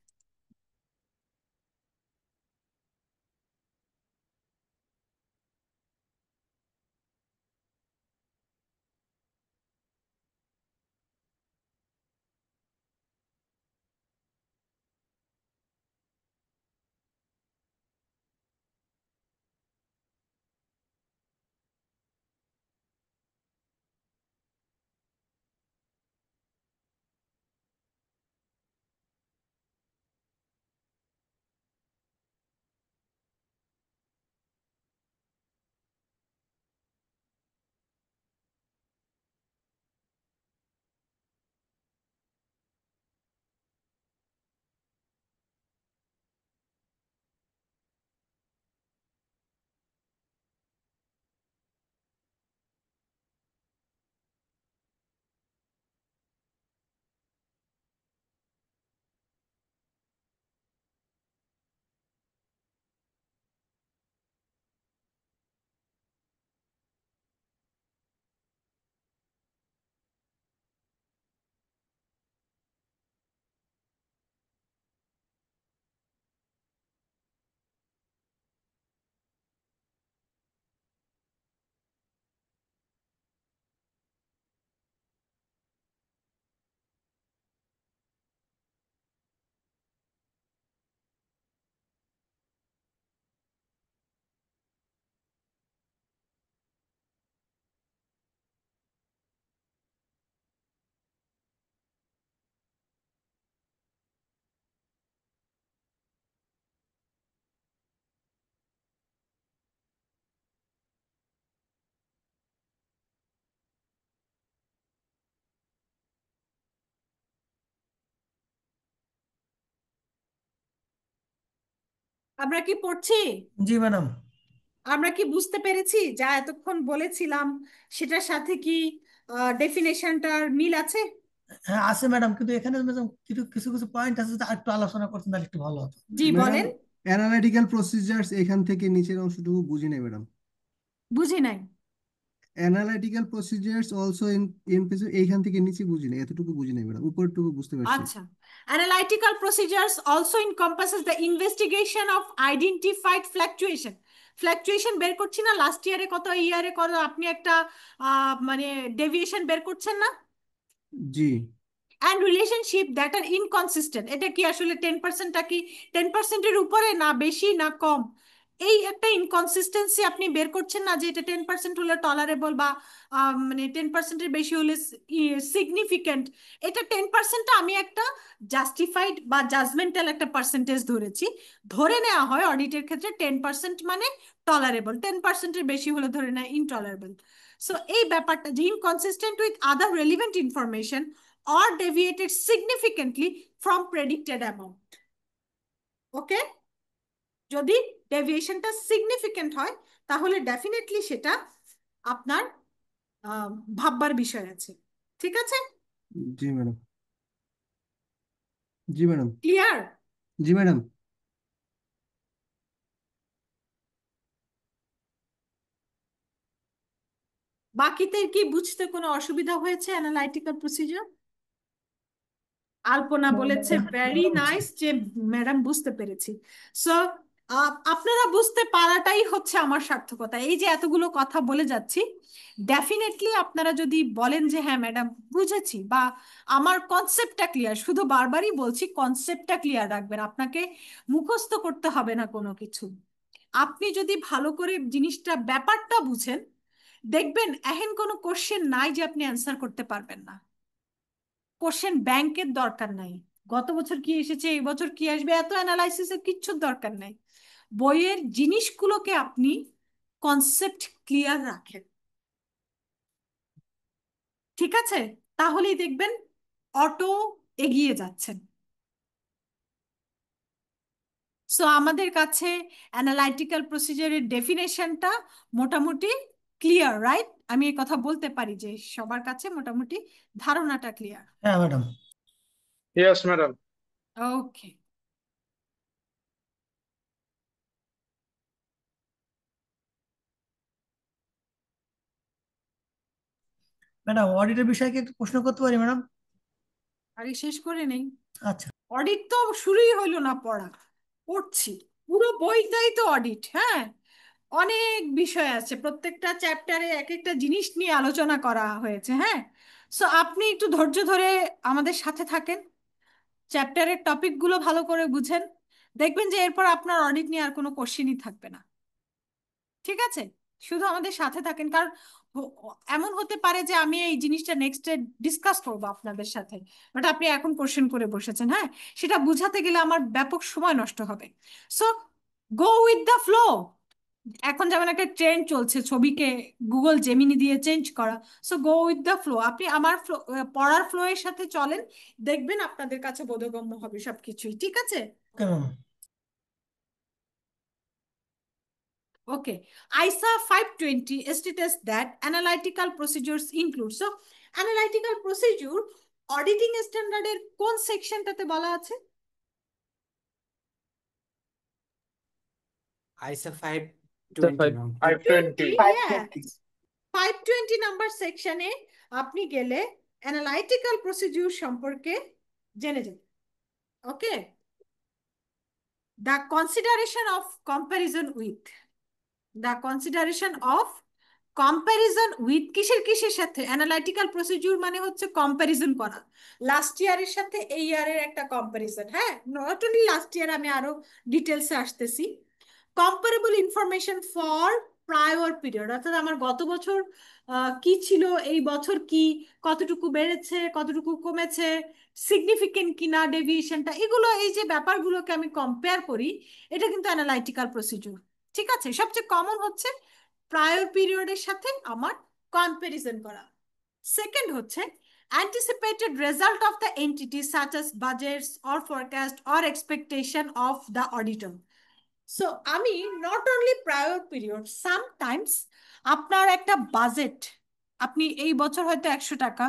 আমরা কি পড়ছি? জি ম্যাডাম। আমরা কি বুঝতে পেরেছি যা এতক্ষণ বলেছিলাম সেটার সাথে কি ডেফিনেশনটার মিল আছে? হ্যাঁ আছে ম্যাডাম, কিন্তু এখানে ম্যাডাম কিছু কিছু কিছু পয়েন্ট আছে, যদি একটু আলোচনা করতেন তাহলে একটু ভালো হতো। জি ম্যাডাম, বলেন। অ্যানালিটিক্যাল প্রসিজার্স এখান থেকে নিচের অংশটুকু বুঝি নাই ম্যাডাম। বুঝি নাই? অ্যানালাইটিক্যাল প্রসিজার্স অলসো এইখান থেকে নিচে বুঝি না, এতটুকু বুঝি নাই ম্যাডাম, উপরটুকু বুঝতে পারছি। আচ্ছা, analytical procedures also encompasses the investigation of identified fluctuation. Fluctuation বের করছি না, লাস্ট ইয়ারে কত, ইয়ারে কত, আপনি একটা মানে ডেভিয়েশন বের করছেন না, জি। And relationship that are inconsistent. এটা কি আসলে 10%টা কি 10%-এর উপরে, না বেশি না কম, এই একটা ইনকনসিস্টেন্সি আপনি বের করছেন না, যে এটা 10% হলে টলারেবল, বা মানে 10%-এর বেশি হলে সিগনিফিকেন্ট। এটা 10%টা আমি একটা জাস্টিফাইড বা জাজমেন্টাল একটা পার্সেন্টেজ ধরেছি। ধরে নেওয়া হয় অডিটের ক্ষেত্রে 10% মানে টলারেবল, 10%-এর বেশি হলে ধরে নেয় ইনটলারেবল। সো এই ব্যাপারটা যে inconsistent with other relevant information or deviated significantly from predicted amount. ওকে, যদি ডেভিয়েশনটা সিগনিফিকেন্ট হয় তাহলে ডেফিনেটলি সেটা আপনার ভাববার বিষয় আছে। ঠিক আছে, জি ম্যাডাম। জি ম্যাডাম। ক্লিয়ার? জি ম্যাডাম। বাকিতে কি বুঝতে কোনো অসুবিধা হয়েছে অ্যানালাইটিক্যাল প্রসিজার? আলপনা বলেছে ভেরি নাইস, যে ম্যাডাম বুঝতে পেরেছি। সো আপনারা বুঝতে পারাটাই হচ্ছে আমার সার্থকতা। এই যে এতগুলো কথা বলে যাচ্ছি, ডেফিনেটলি আপনারা যদি বলেন যে হ্যাঁ ম্যাডাম বুঝেছি, বা আমার কনসেপ্টটা ক্লিয়ার, শুধু বারবারই বলছি কনসেপ্টটা ক্লিয়ার রাখবেন, আপনাকে মুখস্থ করতে হবে না কোনো কিছু। আপনি যদি ভালো করে জিনিসটা ব্যাপারটা বুঝেন, দেখবেন এহেন কোনো কোশ্চেন নাই যে আপনি অ্যান্সার করতে পারবেন না। কোশ্চেন ব্যাংকের দরকার নাই, গত বছর কি এসেছে এই বছর কি আসবে এত অ্যানালাইসিসের কিচ্ছুর দরকার নাই। বইয়ের জিনিসগুলোকে আপনি কনসেপ্ট ক্লিয়ার রাখেন, ঠিক আছে? তাহলেই দেখবেন অটো এগিয়ে যাচ্ছেন। সো আমাদের কাছে অ্যানালাইটিক্যাল প্রসিজারের ডেফিনেশনটা মোটামুটি ক্লিয়ার, রাইট? আমি এই কথা বলতে পারি যে সবার কাছে মোটামুটি ধারণাটা ক্লিয়ার। হ্যাঁ madam. Yes madam. Okay, madam অডিটের বিষয়ে কি একটু প্রশ্ন করতে পারি ম্যাডাম? আগে শেষ করে নেই। আচ্ছা। অডিট তো শুরুই হইলো না পড়া, পড়ছি পুরো বইটাই তো অডিট। হ্যাঁ, অনেক বিষয় আছে, প্রত্যেকটা চ্যাপ্টারে এক একটা জিনিস নিয়ে আলোচনা করা হয়েছে। হ্যাঁ, সো আপনি একটু ধৈর্য ধরে আমাদের সাথে থাকেন, চ্যাপ্টারের টপিকগুলো ভালো করে বুঝেন, দেখবেন যে এরপর আপনার অডিট নিয়ে আর কোনো কোশ্চেনই থাকবে না। ঠিক আছে, শুধু আমাদের সাথে থাকেন, কারণ এমন হতে পারে যে আমি এই জিনিসটা নেক্সটে ডিসকাস করবো আপনাদের সাথে, বাট আপনি এখন কোশ্চেন করে বসেছেন। হ্যাঁ, সেটা বুঝাতে গেলে আমার ব্যাপক সময় নষ্ট হবে। So go with the flow. এখন যেমন একটা ট্রেন্ড চলছে ছবিকে গুগল জেমিনি দিয়ে চেঞ্জ করা, so go with the flow. আপনি আমার ফ্লো, পড়ার ফ্লো এর সাথে চলেন, দেখবেন আপনাদের কাছে বোধগম্য হবে সবকিছুই। ঠিক আছে? Okay ma'am. Okay, ISA 520 states that analytical procedures include. So, analytical procedure auditing standard এর কোন সেকশনটাতে বলা আছে? ISA 520 ma'am. 520। Yes, 520 নাম্বার সেকশনে আপনি গেলে অ্যানালাইটিক্যাল প্রসিডিউর সম্পর্কে জেনে যান। Okay, the consideration of comparison with, the consideration of comparison with কিসের কিসের সাথে? অ্যানালাইটিক্যাল প্রসিডিউর মানে হচ্ছে কম্প্যারিজন করা, লাস্ট ইয়ারের সাথে এই ইয়ারের একটা কম্প্যারিজন। হ্যাঁ, নট অনলি লাস্ট ইয়ার, আমি আরো ডিটেলসে আসতেছি। Comparable information for prior period, অর্থাৎ আমার গত বছর কি ছিল, এই বছর কি, কতটুকু বেড়েছে কতটুকু কমেছে, সিগনিফিকেন্ট কিনা ডেভিয়েশনটা, এগুলো এই যে ব্যাপারগুলোকে আমি কম্পেয়ার করি, এটা কিন্তু অ্যানালাইটিক্যাল প্রসিডিউর। ঠিক আছে, সবচেয়ে কমন হচ্ছে প্রায়র পিরিয়ডের সাথে আমার কম্পারিজন করা। সেকেন্ড হচ্ছে anticipated result of the entity such as budgets or forecast or expectation of the auditor. So আমি not only prior period, sometimes আপনার একটা বাজেট, আপনি এই বছর হয়তো 100 টাকা,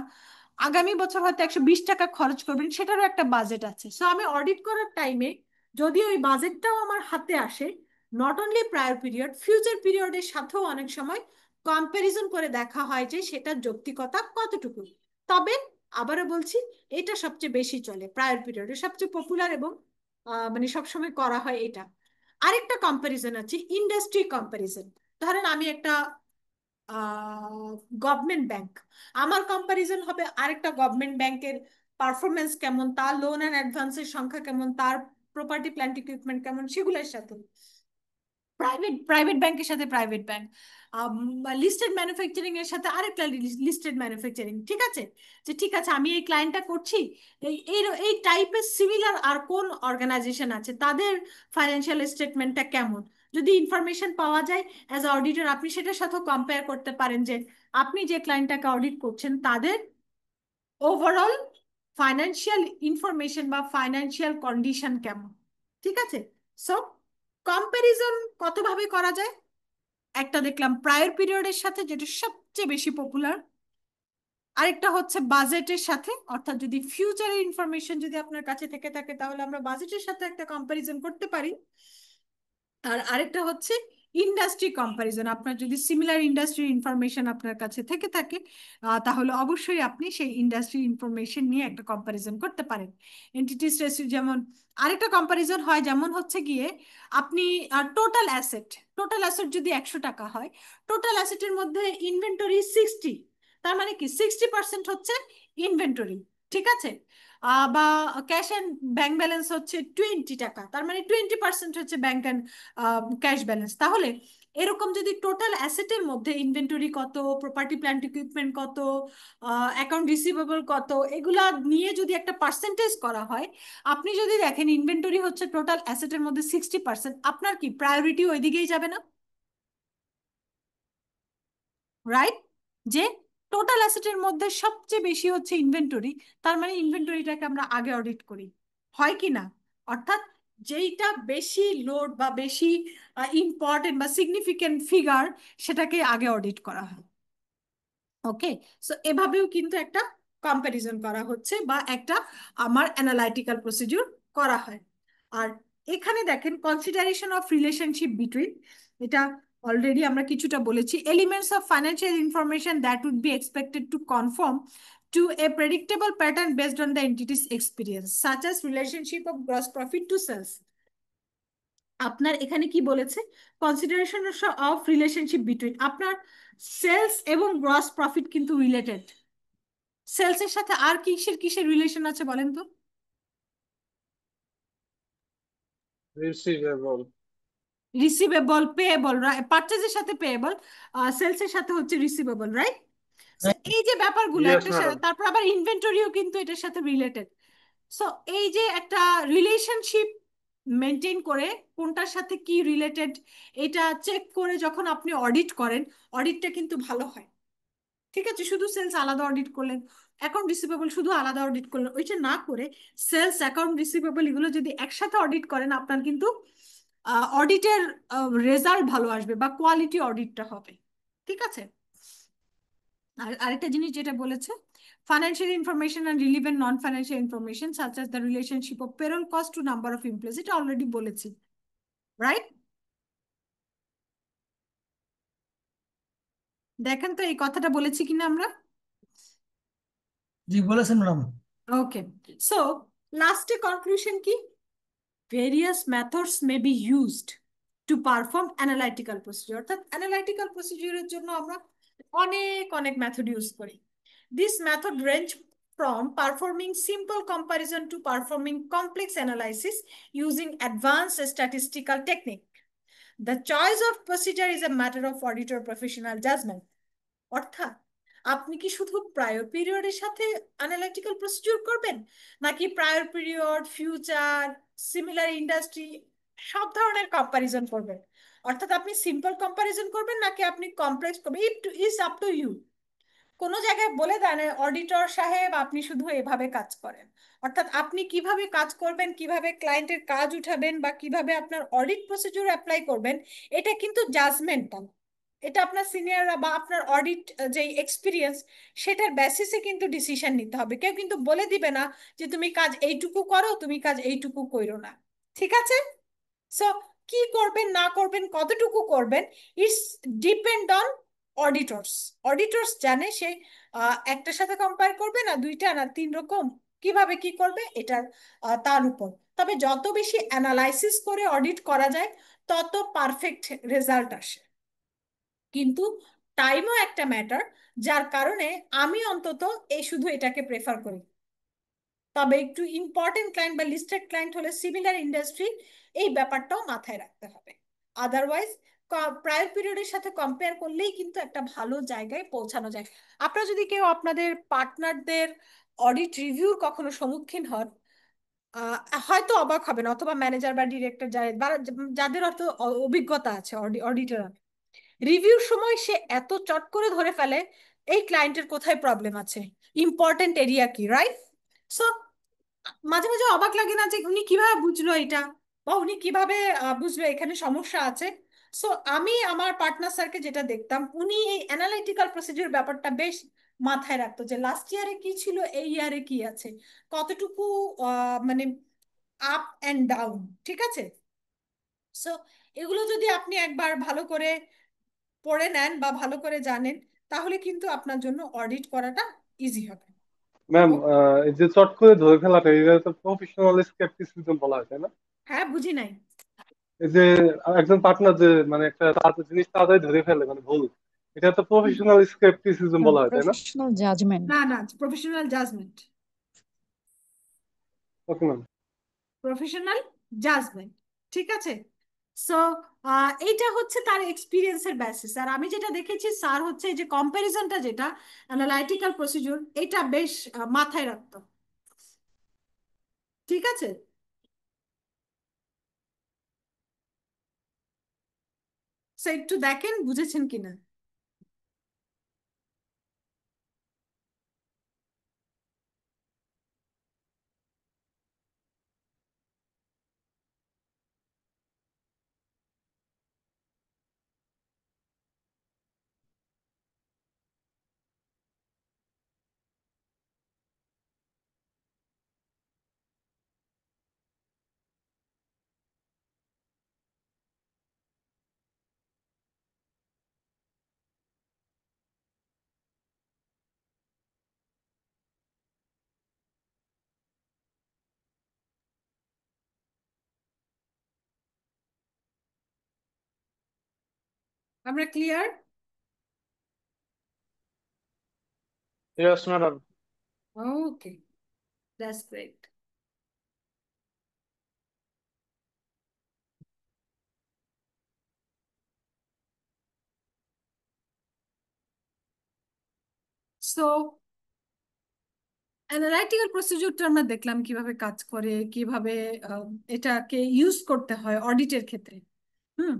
আগামী বছর হয়তো 120 টাকা খরচ করবেন, সেটারও একটা বাজেট আছে। সো আমি অডিট করার টাইমে যদি ওই বাজেটটাও আমার হাতে আসে, not only prior period, future পিরিয়ডের সাথেও অনেক সময় কম্প্যারিজন করে দেখা হয় যে সেটার যৌক্তিকতা কতটুকু। তবে আবারও বলছি, এটা সবচেয়ে বেশি চলে প্রায়র পিরিয়ডে, সবচেয়ে পপুলার এবং মানে সবসময় করা হয় এটা। আরেকটা কম্প্যারিজন আছে ইন্ডাস্ট্রি কম্প্যারিজন। ধরেন আমি একটা গভর্নমেন্ট ব্যাংক, আমার কম্প্যারিজন হবে আরেকটা গভর্নমেন্ট ব্যাংকের পারফরমেন্স কেমন, তার লোন অ্যান্ড অ্যাডভান্সের সংখ্যা কেমন, তার প্রপার্টি প্ল্যান্ট ইকুইপমেন্ট কেমন, সেগুলোর সাথে। প্রাইভেট ব্যাংকের সাথে প্রাইভেট ব্যাংক, লিস্টেড ম্যানুফ্যাকচারিং এর সাথে আরেকটা লিস্টেড ম্যানুফ্যাকচারিং। ঠিক আছে, যে ঠিক আছে আমি এই ক্লায়েন্টটা করছি, এই এই এই টাইপের সিমিলার আর কোন অর্গানাইজেশন আছে, তাদের ফাইন্যান্সিয়াল স্টেটমেন্টটা কেমন। যদি ইনফরমেশন পাওয়া যায় অ্যাজ অডিটর, আপনি সেটার সাথেও কম্পেয়ার করতে পারেন যে আপনি যে ক্লায়েন্টটাকে অডিট করছেন তাদের ওভারঅল ফাইন্যান্সিয়াল ইনফরমেশন বা ফাইন্যান্সিয়াল কন্ডিশন কেমন। ঠিক আছে, সো কম্প্যারিজন কতভাবে করা যায়? একটা দেখলাম প্রায়র পিরিয়ডের সাথে, যেটা সবচেয়ে বেশি পপুলার। আরেকটা হচ্ছে বাজেটের সাথে, অর্থাৎ যদি ফিউচারের ইনফরমেশন যদি আপনার কাছে থেকে থাকে তাহলে আমরা বাজেটের সাথে একটা কম্প্যারিজন করতে পারি। আর আরেকটা হচ্ছে ইন্ডাস্ট্রি কম্প্যারিজন। আপনার যদি সিমিলার ইন্ডাস্ট্রি ইনফরমেশন আপনার কাছে থেকে থাকে তাহলে অবশ্যই আপনি সেই ইন্ডাস্ট্রি ইনফরমেশন নিয়ে একটা কম্প্যারিজন করতে পারেন। এন্টিটিস রেশিও যেমন, আরেকটা কম্প্যারিজন হয় যেমন হচ্ছে গিয়ে আপনি টোটাল অ্যাসেট যদি 100 টাকা হয়, টোটাল অ্যাসেটের মধ্যে ইনভেন্টরি 60, তার মানে কি 60% হচ্ছে ইনভেন্টরি। ঠিক আছে, বা ক্যাশ অ্যান্ড ব্যাংক ব্যালেন্স হচ্ছে 20 টাকা, তার মানে 20% হচ্ছে ব্যাংক অ্যান্ড ক্যাশ ব্যালেন্স। তাহলে এরকম যদি টোটাল অ্যাসেটের মধ্যে ইনভেন্টরি কত, প্রপার্টি প্ল্যান্ট ইকুইপমেন্ট কত, অ্যাকাউন্ট রিসিভেবল কত, এগুলা নিয়ে যদি একটা পার্সেন্টেজ করা হয়, আপনি যদি দেখেন ইনভেন্টরি হচ্ছে টোটাল অ্যাসেটের মধ্যে 60%, আপনার কি প্রায়োরিটি ওইদিকেই যাবে না? রাইট, যে টোটাল অ্যাসেটের মধ্যে সবচেয়ে বেশি হচ্ছে ইনভেন্টরি, তার মানে ইনভেন্টরিটাকে আমরা আগে অডিট করি, হয় কি না? অর্থাৎ যেইটা বেশি লোড বা বেশি ইম্পর্টেন্ট বা সিগনিফিকেন্ট ফিগার, সেটাকে আগে অডিট করা হয়। ওকে, সো এভাবেও কিন্তু একটা কম্প্যারিজন করা হচ্ছে বা একটা আমার অ্যানালাইটিক্যাল প্রসিডিউর করা হয়। আর এখানে দেখেন কনসিডারেশন অফ রিলেশনশিপ বিটুইন, এটা অলরেডি আমরা কিছুটা বলেছি। Elements of financial information that would be expected to confirm to a predictable pattern based on the entity's experience, such as relationship of gross profit to sales. আপনার এখানে কি বলেছে? Consideration of relationship between, আপনার sales এবং gross profit কিন্তু related. সেলসের সাথে আর কিসের কিসের রিলেশন আছে বলেন তো? Receivable. রিসিভেবল, পেয়েবল, পারচেজের সাথে পেয়েবল, সেলসের সাথে হচ্ছে রিসিভেবল, রাইট? এই যে ব্যাপারগুলো Yes, একটা madam. তারপর আবার ইনভেন্টরিও কিন্তু এটার সাথে রিলেটেড। সো এই যে একটা রিলেশনশিপ মেনটেন করে কোনটার সাথে কি রিলেটেড, এটা চেক করে যখন আপনি অডিট করেন, অডিটটা কিন্তু ভালো হয়। ঠিক আছে, শুধু সেলস আলাদা অডিট করলেন, অ্যাকাউন্ট রিসিভেবল শুধু আলাদা অডিট করলেন, ওইটা না করে সেলস, অ্যাকাউন্ট রিসিভেবল এগুলো যদি একসাথে অডিট করেন, আপনার কিন্তু অডিটের রেজাল্ট ভালো আসবে বা কোয়ালিটি অডিটটা হবে। ঠিক আছে, আর আরেকটা জিনিস যেটা বলেছে, financial information and relevant non-financial information such as the relationship of payroll cost to number of employees, এটা অলরেডি বলেছি, রাইট? দেখেন তো এই কথাটা বলেছি কিনা আমরা। জি বলেছেন ম্যাডাম। ওকে, সো লাস্টে কনক্লুশন কি? various methods may be used to perform analytical procedure, অর্থাৎ অ্যানালাইটিক্যাল প্রসিডিউরের জন্য আমরা অনেক অনেক মেথড ইউজ করি। This method range from performing simple comparison to performing complex analysis using advanced statistical technique. The choice of procedure is a matter of auditor professional judgment. অর্থাৎ আপনি কি শুধু প্রায়র পিরিয়ডের সাথে অ্যানালিটিক্যাল প্রসিডিউর করবেন, নাকি prior period, future, similar industry সব ধরনের কম্পারিজন করবেন? অর্থাৎ আপনি সিম্পল কম্পারিজন করবেন নাকি আপনি কমপ্লেক্স করবেন, it is up to you. কোনো জায়গায় বলে দেন অডিটর সাহেব আপনি শুধু এভাবে কাজ করেন, অর্থাৎ আপনি কিভাবে কাজ করবেন, কিভাবে ক্লায়েন্টের কাজ উঠাবেন বা কিভাবে আপনার অডিট প্রসিডিউর অ্যাপ্লাই করবেন, এটা কিন্তু জাজমেন্টাল। এটা আপনার সিনিয়ররা বা আপনার অডিট যে এক্সপিরিয়েন্স, সেটার বেসিসে কিন্তু ডিসিশন নিতে হবে। কেউ কিন্তু বলে দিবে না যে তুমি কাজ এইটুকু করো, তুমি কাজ এইটুকু করো না। ঠিক আছে, সো কি করবেন না করবেন, কতটুকু করবেন, ইটস ডিপেন্ড অন অডিটরস। অডিটরস জানে সে একটার সাথে কম্পেয়ার করবে না, দুইটা না তিন রকম, কিভাবে কি করবে এটার তার উপর। তবে যত বেশি অ্যানালাইসিস করে অডিট করা যায় তত পারফেক্ট রেজাল্ট আসে। কিন্তু টাইমও একটা ম্যাটার, যার কারণে আমি অন্তত শুধু এটাকে প্রেফার করি। তবে একটু ইম্পর্টেন্ট ক্লায়েন্ট বা লিস্টেড ক্লায়েন্ট হলে সিমিলার ইন্ডাস্ট্রি, এই ব্যাপারটাও মাথায় রাখতে হবে। আদারওয়াইজ প্রায়র পিরিয়ডের সাথে কম্পেয়ার করলেই কিন্তু একটা ভালো জায়গায় পৌঁছানো যায়। আপনারা যদি কেউ আপনাদের পার্টনারদের অডিট রিভিউর কখনো সম্মুখীন হন, হয়তো অবাক হবেন, অথবা ম্যানেজার বা ডিরেক্টর যাদের অত অভিজ্ঞতা আছে অডিটর, রিভিউর সময় সে এত চট করে ধরে ফেলে এই ক্লায়েন্টের কোথায় প্রবলেম আছে, ইম্পর্টেন্ট এরিয়া কি, রাইট? সো মাঝে মাঝে অবাক লাগে না যে উনি কিভাবে বুঝলো এটা, বা উনি কিভাবে বুঝলো এখানে সমস্যা আছে। সো আমি আমার পার্টনার স্যারকে যেটা দেখতাম, উনি এই অ্যানালিটিক্যাল প্রসিডিউর ব্যাপারটা বেশ মাথায় রাখতো, যে লাস্ট ইয়ারে কি ছিল, এই ইয়ারে কি আছে, কতটুকু মানে আপ অ্যান্ড ডাউন, ঠিক আছে? সো এগুলো যদি আপনি একবার ভালো করে পড়ে নেন বা ভালো করে জানেন, তাহলে কিন্তু আপনার জন্য অডিট করাটা ইজি হবে। ম্যাম, এই যে চট করে ধরে ফেলাটা এটা তো প্রফেশনাল স্কেপটিসিজম বলা হয়, তাই না? হ্যাঁ, বুঝি নাই। এই যে একজন পার্টনার যে মানে একটা জিনিস তাড়াতাড়ি ধরে ফেলে মানে ভুল, এটা তো প্রফেশনাল স্কেপটিসিজম বলা হয়, তাই না? Professional judgment. না না, professional judgment. Okay ma'am. Professional judgment, ঠিক আছে? সো এইটা হচ্ছে তার এক্সপিরিয়েন্সের বেসিস। আর আমি যেটা দেখেছি স্যার হচ্ছে এই যে কম্প্যারিজনটা, যেটা অ্যানালাইটিক্যাল প্রসিডিউর, এটা বেশ মাথায় রাখতো, ঠিক আছে? সো একটু দেখেন বুঝেছেন কিনা। আমরা clear? Yes, madam. Okay, that's great. So analytical প্রসিডিউরটা আমরা দেখলাম কিভাবে কাজ করে, কিভাবে আহ, এটাকে ইউজ করতে হয় অডিটের ক্ষেত্রে। হুম।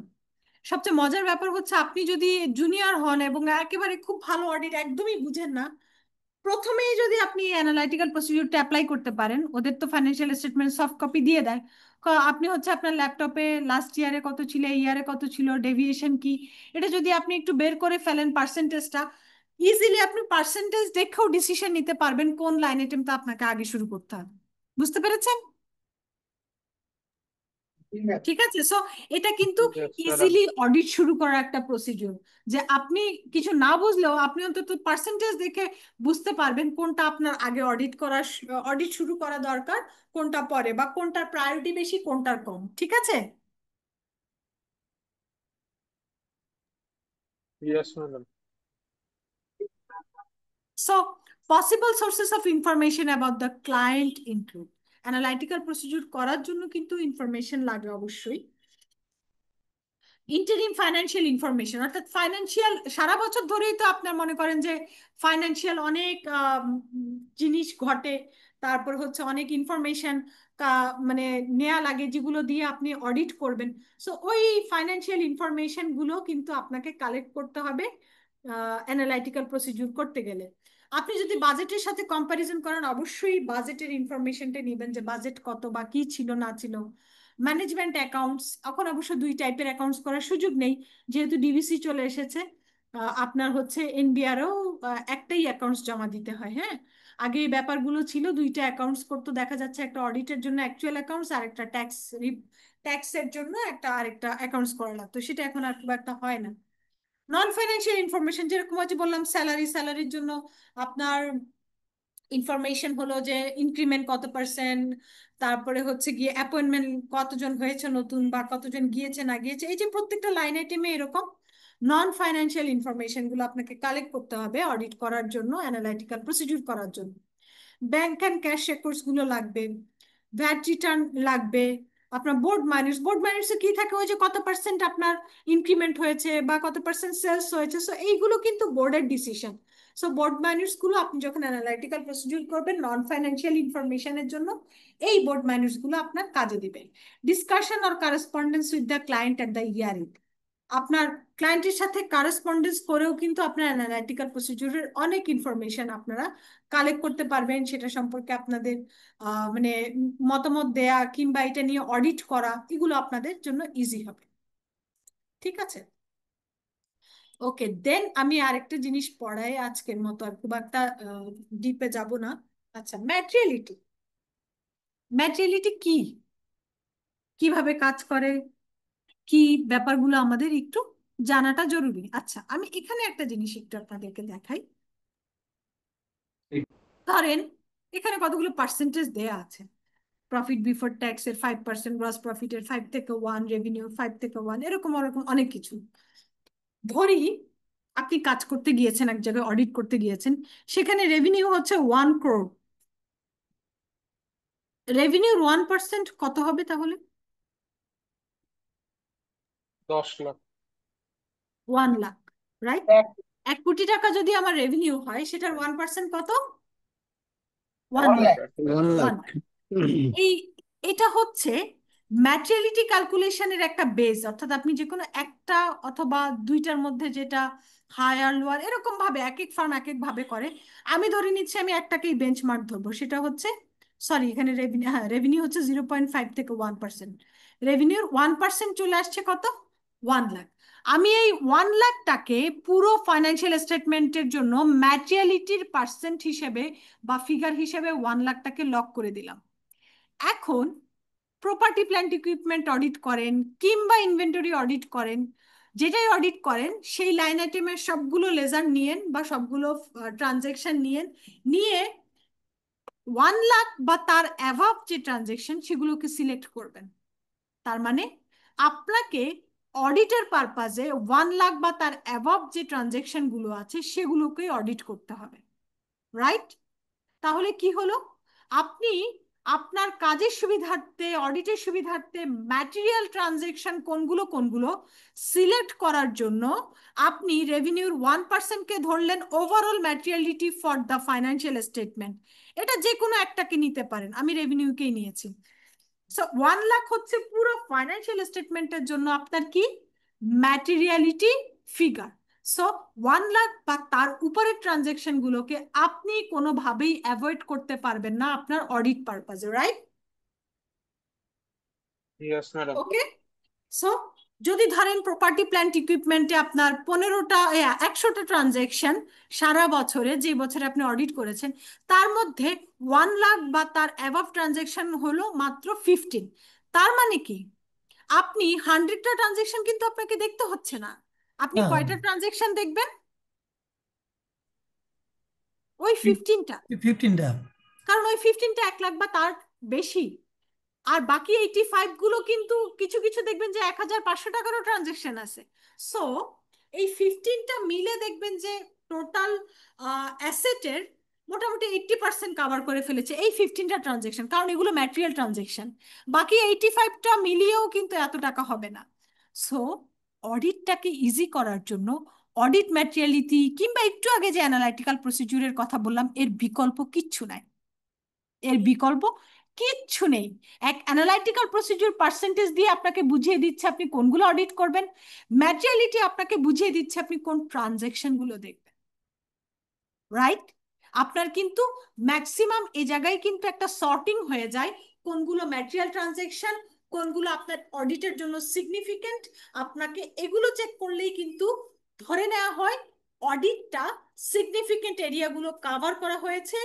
সবচেয়ে মজার ব্যাপার হচ্ছে, আপনি যদি জুনিয়র হন এবং একেবারে খুব ভালো অডিট একদমই বুঝেন না, প্রথমেই যদি আপনি অ্যানালাইটিক্যাল প্রসিডিউরটা অ্যাপ্লাই করতে পারেন, ওদের তো ফাইন্যান্সিয়াল স্টেটমেন্ট সফট কপি দিয়ে দেয়। আপনি হচ্ছে আপনার ল্যাপটপে লাস্ট ইয়ারে কত ছিল, এই ইয়ারে কত ছিল, ডেভিয়েশন কি, এটা যদি আপনি একটু বের করে ফেলেন পার্সেন্টেজটা, ইজিলি আপনি পার্সেন্টেজ দেখেও ডিসিশন নিতে পারবেন কোন লাইন আইটেমটা আপনাকে আগে শুরু করতে হবে। বুঝতে পেরেছেন? ঠিক আছে। সো এটা কিন্তু Yes, madam. ইজিলি অডিট শুরু করার একটা প্রসিডিউর, যে আপনি কিছু না বুঝলেও আপনি অন্তত পার্সেন্টেজ দেখে বুঝতে পারবেন কোনটা আপনার আগে অডিট শুরু করা দরকার, কোনটা পরে, বা কোনটার প্রায়োরিটি বেশি কোনটার কম, ঠিক আছে? Yes, madam. So possible sources of information about the client include, analytical procedure করার জন্য কিন্তু ইনফরমেশন লাগে অবশ্যই। ইন্টারিম ফাইন্যান্সিয়াল ইনফরমেশন, অর্থাৎ ফাইন্যান্সিয়াল সারা বছর ধরেই তো আপনার মনে করেন যে ফাইন্যান্সিয়াল অনেক জিনিস ঘটে, তারপর হচ্ছে অনেক ইনফরমেশন মানে নেওয়া লাগে, যেগুলো দিয়ে আপনি অডিট করবেন। সো ওই ফাইন্যান্সিয়াল ইনফরমেশন গুলো কিন্তু আপনাকে কালেক্ট করতে হবে অ্যানালাইটিক্যাল প্রসিডিউর করতে গেলে। আপনি যদি বাজেটের সাথে কম্প্যারিজন করেন, অবশ্যই বাজেটের ইনফরমেশনটা নেবেন, যে বাজেট কত বা কি ছিল না ছিল। ম্যানেজমেন্ট অ্যাকাউন্টস, এখন অবশ্য দুই টাইপের অ্যাকাউন্টস করার সুযোগ নেই, যেহেতু ডিবিসি চলে এসেছে। আপনার হচ্ছে এনবিআরও একটাই অ্যাকাউন্টস জমা দিতে হয়। হ্যাঁ, আগে এই ব্যাপারগুলো ছিল, দুইটা অ্যাকাউন্টস করতো, দেখা যাচ্ছে একটা অডিটের জন্য অ্যাকচুয়াল অ্যাকাউন্টস, আর একটা ট্যাক্সের জন্য আরেকটা অ্যাকাউন্টস করা লাগতো, সেটা এখন আর খুব একটা হয় না। নন ফাইন্যান্সিয়াল ইনফরমেশন যেরকম হচ্ছে বললাম, স্যালারির জন্য আপনার ইনফরমেশন হলো যে ইনক্রিমেন্ট কত পার্সেন্ট, তারপরে হচ্ছে গিয়ে অ্যাপয়েন্টমেন্ট কতজন হয়েছে নতুন বা কতজন গিয়েছে না গিয়েছে, এই যে প্রত্যেকটা লাইন আইটেমে এরকম নন ফাইন্যান্সিয়াল ইনফরমেশন গুলো আপনাকে কালেক্ট করতে হবে অডিট করার জন্য, অ্যানালাইটিক্যাল প্রসিডিউর করার জন্য। ব্যাংক অ্যান্ড ক্যাশ রেকর্ডস গুলো লাগবে, ভ্যাট রিটার্ন লাগবে, আপনার বোর্ড মাইনার্সে কি থাকে, ওই যে কত পার্সেন্ট আপনার ইনক্রিমেন্ট হয়েছে বা কত পার্সেন্ট সেলস হয়েছে, সো এইগুলো কিন্তু বোর্ডের ডিসিশন। সো বোর্ড মাইনার্স গুলো আপনি যখন অ্যানালাইটিক্যাল প্রসিডিউর করবেন নন ফাইন্যান্সিয়াল ইনফরমেশনের জন্য, এই বোর্ড মাইনার্স গুলো আপনার কাজে দিবে। Discussion or কারেসপন্ডেন্স with the client at the earring, আপনার ক্লায়েন্টের সাথে কারেসপন্ডেন্স করেও কিন্তু আপনার অ্যানালাইটিক্যাল প্রসিডিউরের অনেক ইনফরমেশন আপনারা কালেক্ট করতে পারবেন, সেটা সম্পর্কে আপনাদের মানে মতামত দেয়া কিংবা এটা নিয়ে অডিট করা, এগুলো আপনাদের জন্য ইজি হবে। ঠিক আছে, ওকে। দেন আমি আরেকটা জিনিস পড়াই আজকের মতো, আর খুব একটা ডিপে যাব না। আচ্ছা, ম্যাটেরিয়ালিটি কি, কিভাবে কাজ করে, কি ব্যাপারগুলো আমাদের একটু জানাটা জরুরি। আচ্ছা, আমি এখানে একটা জিনিস একটু আপনাদেরকে দেখাই। ধরেন এখানে কতগুলো পার্সেন্টেজ দেয়া আছে, প্রফিট বিফোর ট্যাক্স এর 5%, গ্রস প্রফিটের 5 থেকে 1, রেভিনিউ 5 থেকে 1, এরকম ওরকম অনেক কিছু। ধরি আপনি কাজ করতে গিয়েছেন, এক জায়গায় অডিট করতে গিয়েছেন, সেখানে রেভিনিউ হচ্ছে 1 crore। রেভিনিউর 1% কত হবে তাহলে? 10 লাখ। 1 লাখ, রাইট? 1 কোটি টাকা যদি আমার রেভিনিউ হয়, সেটার 1% কত? 1 লাখ। 1 লাখ। এটা হচ্ছে ম্যাটেরিয়ালিটি ক্যালকুলেশনের একটা বেস, অর্থাৎ আপনি যে কোনো একটা অথবা দুইটার মধ্যে যেটা হায়ার লোয়ার এরকম ভাবে এক এক ফার্ম এক এক ভাবে করে। আমি ধরে নিচ্ছি আমি একটাকেই বেঞ্চমার্ক ধরবো, সেটা হচ্ছে, সরি এখানে রেভিনিউ, হ্যাঁ রেভিনিউ হচ্ছে 0.5 থেকে 1%। রেভিনিউর 1% চলে আসছে কত? 1 লাখ। আমি এই 1 লাখটাকে পুরো ফাইন্যান্সিয়াল স্টেটমেন্টের জন্য ম্যাটেরিয়ালিটির পার্সেন্ট হিসেবে বা ফিগার হিসেবে 1 লাখটাকে লক করে দিলাম। এখন প্রপার্টি প্ল্যান্ট ইকুইপমেন্ট অডিট করেন কিংবা ইনভেন্টরি অডিট করেন, যেটাই অডিট করেন সেই লাইন আইটেমের সবগুলো লেজার নিয়েন বা সবগুলো ট্রানজেকশন নিয়ে 1 লাখ বা তার অ্যাভাব যে ট্রানজেকশন সেগুলোকে সিলেক্ট করবেন। তার মানে আপনাকে অডিটের পারপাজে 1 লাখ বা তার অ্যাভাব যে ট্রানজেকশন গুলো আছে সেগুলোকেই অডিট করতে হবে, রাইট? তাহলে কি হলো, আপনি আপনার কাজের সুবিধার্থে, অডিটের সুবিধার্থে ম্যাটেরিয়াল ট্রানজেকশন কোনগুলো সিলেক্ট করার জন্য আপনি রেভিনিউর 1%কে ধরলেন overall ম্যাটেরিয়ালিটি for the financial statement. এটা যে কোনো একটাকে নিতে পারেন, আমি রেভিনিউকেই নিয়েছি। সো 1 লাখ হচ্ছে পুরো ফাইন্যান্সিয়াল স্টেটমেন্টের জন্য আপনার কি ম্যাটেরিয়ালিটি ফিগার। সো 1 লাখ বা তার উপরের ট্রানজেকশন গুলোকে আপনি কোনোভাবেই অ্যাভয়েড করতে পারবেন না আপনার অডিট পারপাজে, right? Yes madam. Okay, so যদি ধরেন প্রপার্টি প্ল্যান্ট ইকুইপমেন্টে আপনার 100টা ট্রানজেকশন সারা বছরে, যে বছরে আপনি অডিট করেছেন, তার মধ্যে 1 লাখ বা তার অ্যাভাব ট্রানজেকশন হলো মাত্র 15। তার মানে কি, আপনি 100টা ট্রানজেকশন কিন্তু আপনাকে দেখতে হচ্ছে না, আপনি কয়টা ট্রানজেকশন দেখবেন? ওই 15টা। কারণ ওই 15টা 1 লাখ বা তার বেশি। আর বাকি 85 গুলো কিন্তু কিছু কিছু দেখবেন যে 1500 টাকারও ট্রানজেকশন আছে। সো এই 15টা মিলে দেখবেন যে টোটাল অ্যাসেটের মোটামুটি 80% কাভার করে ফেলেছে এই 15টা ট্রানজেকশন, কারণ এগুলো ম্যাটেরিয়াল ট্রানজেকশন। বাকি 85টা মিলিয়েও কিন্তু এত টাকা হবে না। সো অডিটটাকে ইজি করার জন্য অডিট ম্যাটেরিয়ালিটি কিংবা একটু আগে যে অ্যানালাইটিক্যাল প্রসিডিউরের কথা বললাম, এর বিকল্প কিচ্ছু নাই, এর বিকল্প কিচ্ছু নেই। এক অ্যানালাইটিক্যাল প্রসিডিউর পার্সেন্টেজ দিয়ে আপনাকে বুঝিয়ে দিচ্ছে আপনি কোনগুলো অডিট করবেন, ম্যাটেরিয়ালিটি আপনাকে বুঝিয়ে দিচ্ছে আপনি কোন ট্রানজেকশন গুলো দেখবেন, রাইট? আপনার কিন্তু ম্যাক্সিমাম এই জায়গায় কিন্তু একটা সর্টিং হয়ে যায়, কোনগুলো ম্যাটেরিয়াল ট্রানজেকশন, কোনগুলো আপনার অডিটের জন্য সিগনিফিকেন্ট। আপনাকে এগুলো চেক করলেই কিন্তু ধরে নেওয়া হয় অডিটটা সিগনিফিকেন্ট এরিয়াগুলো কভার করা হয়েছে,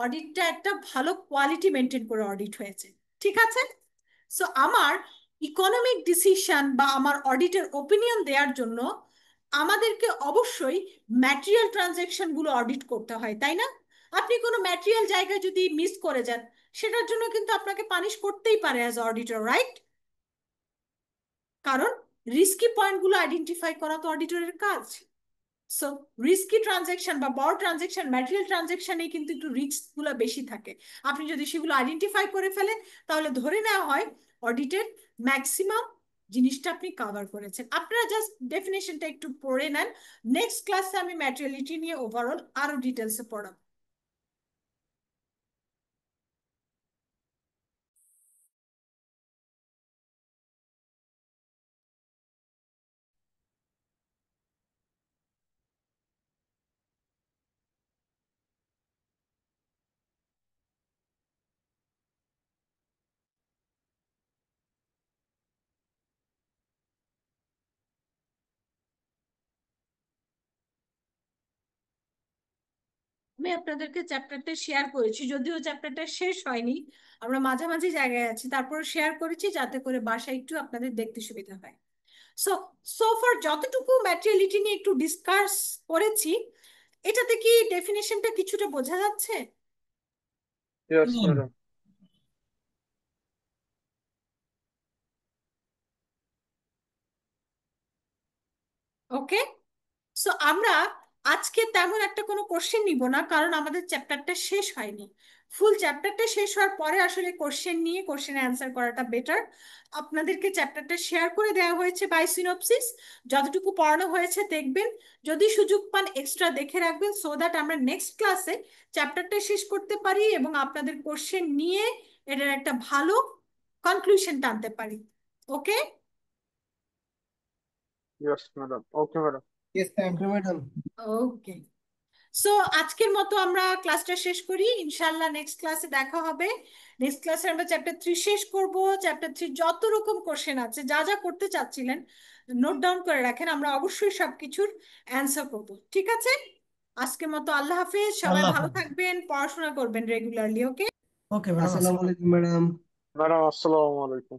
অডিটটা একটা ভালো কোয়ালিটি মেনটেন করে অডিট হয়েছে। ঠিক আছে, সো আমার ইকোনমিক ডিসিশন বা আমার অডিটের ওপিনিয়ন দেওয়ার জন্য আমাদেরকে অবশ্যই ম্যাটেরিয়াল ট্রানজ্যাকশন গুলো অডিট করতে হয়, তাই না? আপনি কোনো ম্যাটেরিয়াল জায়গায় যদি মিস করে যান, সেটার জন্য কিন্তু আপনাকে পানিশ করতেই পারে অ্যাজ অডিটর, রাইট? কারণ রিস্কি পয়েন্টগুলো আইডেন্টিফাই করা তো অডিটরের কাজ। সো রিস্কি ট্রানজেকশন বা বড় ট্রানজেকশন, ম্যাটেরিয়াল ট্রানজেকশনে কিন্তু একটু রিস্ক গুলো বেশি থাকে। আপনি যদি সেগুলো আইডেন্টিফাই করে ফেলেন, তাহলে ধরে নেওয়া হয় অডিটের ম্যাক্সিমাম জিনিসটা আপনি কভার করেছেন। আপনারা জাস্ট ডেফিনেশনটা একটু পড়ে নেন। নেক্সট ক্লাসে আমি ম্যাটেরিয়ালিটি নিয়ে ওভারঅল আরো ডিটেলসে পড়াবো। আমি আপনাদেরকে চ্যাপ্টারটা শেয়ার করেছি, যদিও চ্যাপ্টারটা শেষ হয়নি, আমরা মাঝামাঝি জায়গায় আছি, তারপর শেয়ার করেছি যাতে করে বাসায় একটু আপনাদের দেখতে সুবিধা হয়। সো সোফার যতটুকু ম্যাটেরিয়ালিটি নিয়ে একটু ডিসকাস করেছি, এটাতে কি ডেফিনেশনটা কিছুটা বোঝা যাচ্ছে? Yes, madam. ওকে, সো আমরা আজকে তেমন একটা কোনো কোশ্চেন নিব না, কারণ আমাদের চ্যাপ্টারটা শেষ হয়নি। ফুল চ্যাপ্টারটা শেষ হওয়ার পরে আসলে কোশ্চেন নিয়ে কোশ্চেনে অ্যান্সার করাটা বেটার। আপনাদেরকে চ্যাপ্টারটা শেয়ার করে দেওয়া হয়েছে বাই সিনপসিস, যতটুকু পড়ানো হয়েছে দেখবেন, যদি সুযোগ পান এক্সট্রা দেখে রাখবেন, সো দ্যাট আমরা নেক্সট ক্লাসে চ্যাপ্টারটা শেষ করতে পারি এবং আপনাদের কোশ্চেন নিয়ে এটার একটা ভালো কনক্লুশন টানতে পারি। ওকে? Yes, madam. Okay, madam. Yes, thank you, madam. Okay, so আজকের মতো আমরা ক্লাসটা শেষ করি। ইনশাল্লাহ নেক্সট ক্লাসে দেখা হবে। নেক্সট ক্লাসে আমরা চ্যাপ্টার 3 শেষ করব। চ্যাপ্টার 3 যত রকম কোশ্চেন আছে, যা যা করতে চাচ্ছিলেন নোট ডাউন করে রাখেন, আমরা অবশ্যই সবকিছুর অ্যান্সার করব। ঠিক আছে, আজকের মতো আল্লাহ হাফেজ, সবাই আল্লাহ ভালো হাফেজ। থাকবেন, পড়াশোনা করবেন রেগুলারলি। ওকে, ওকে ম্যাডাম, আসসালামু আলাইকুম ম্যাডাম। Madam, assalamu alaikum.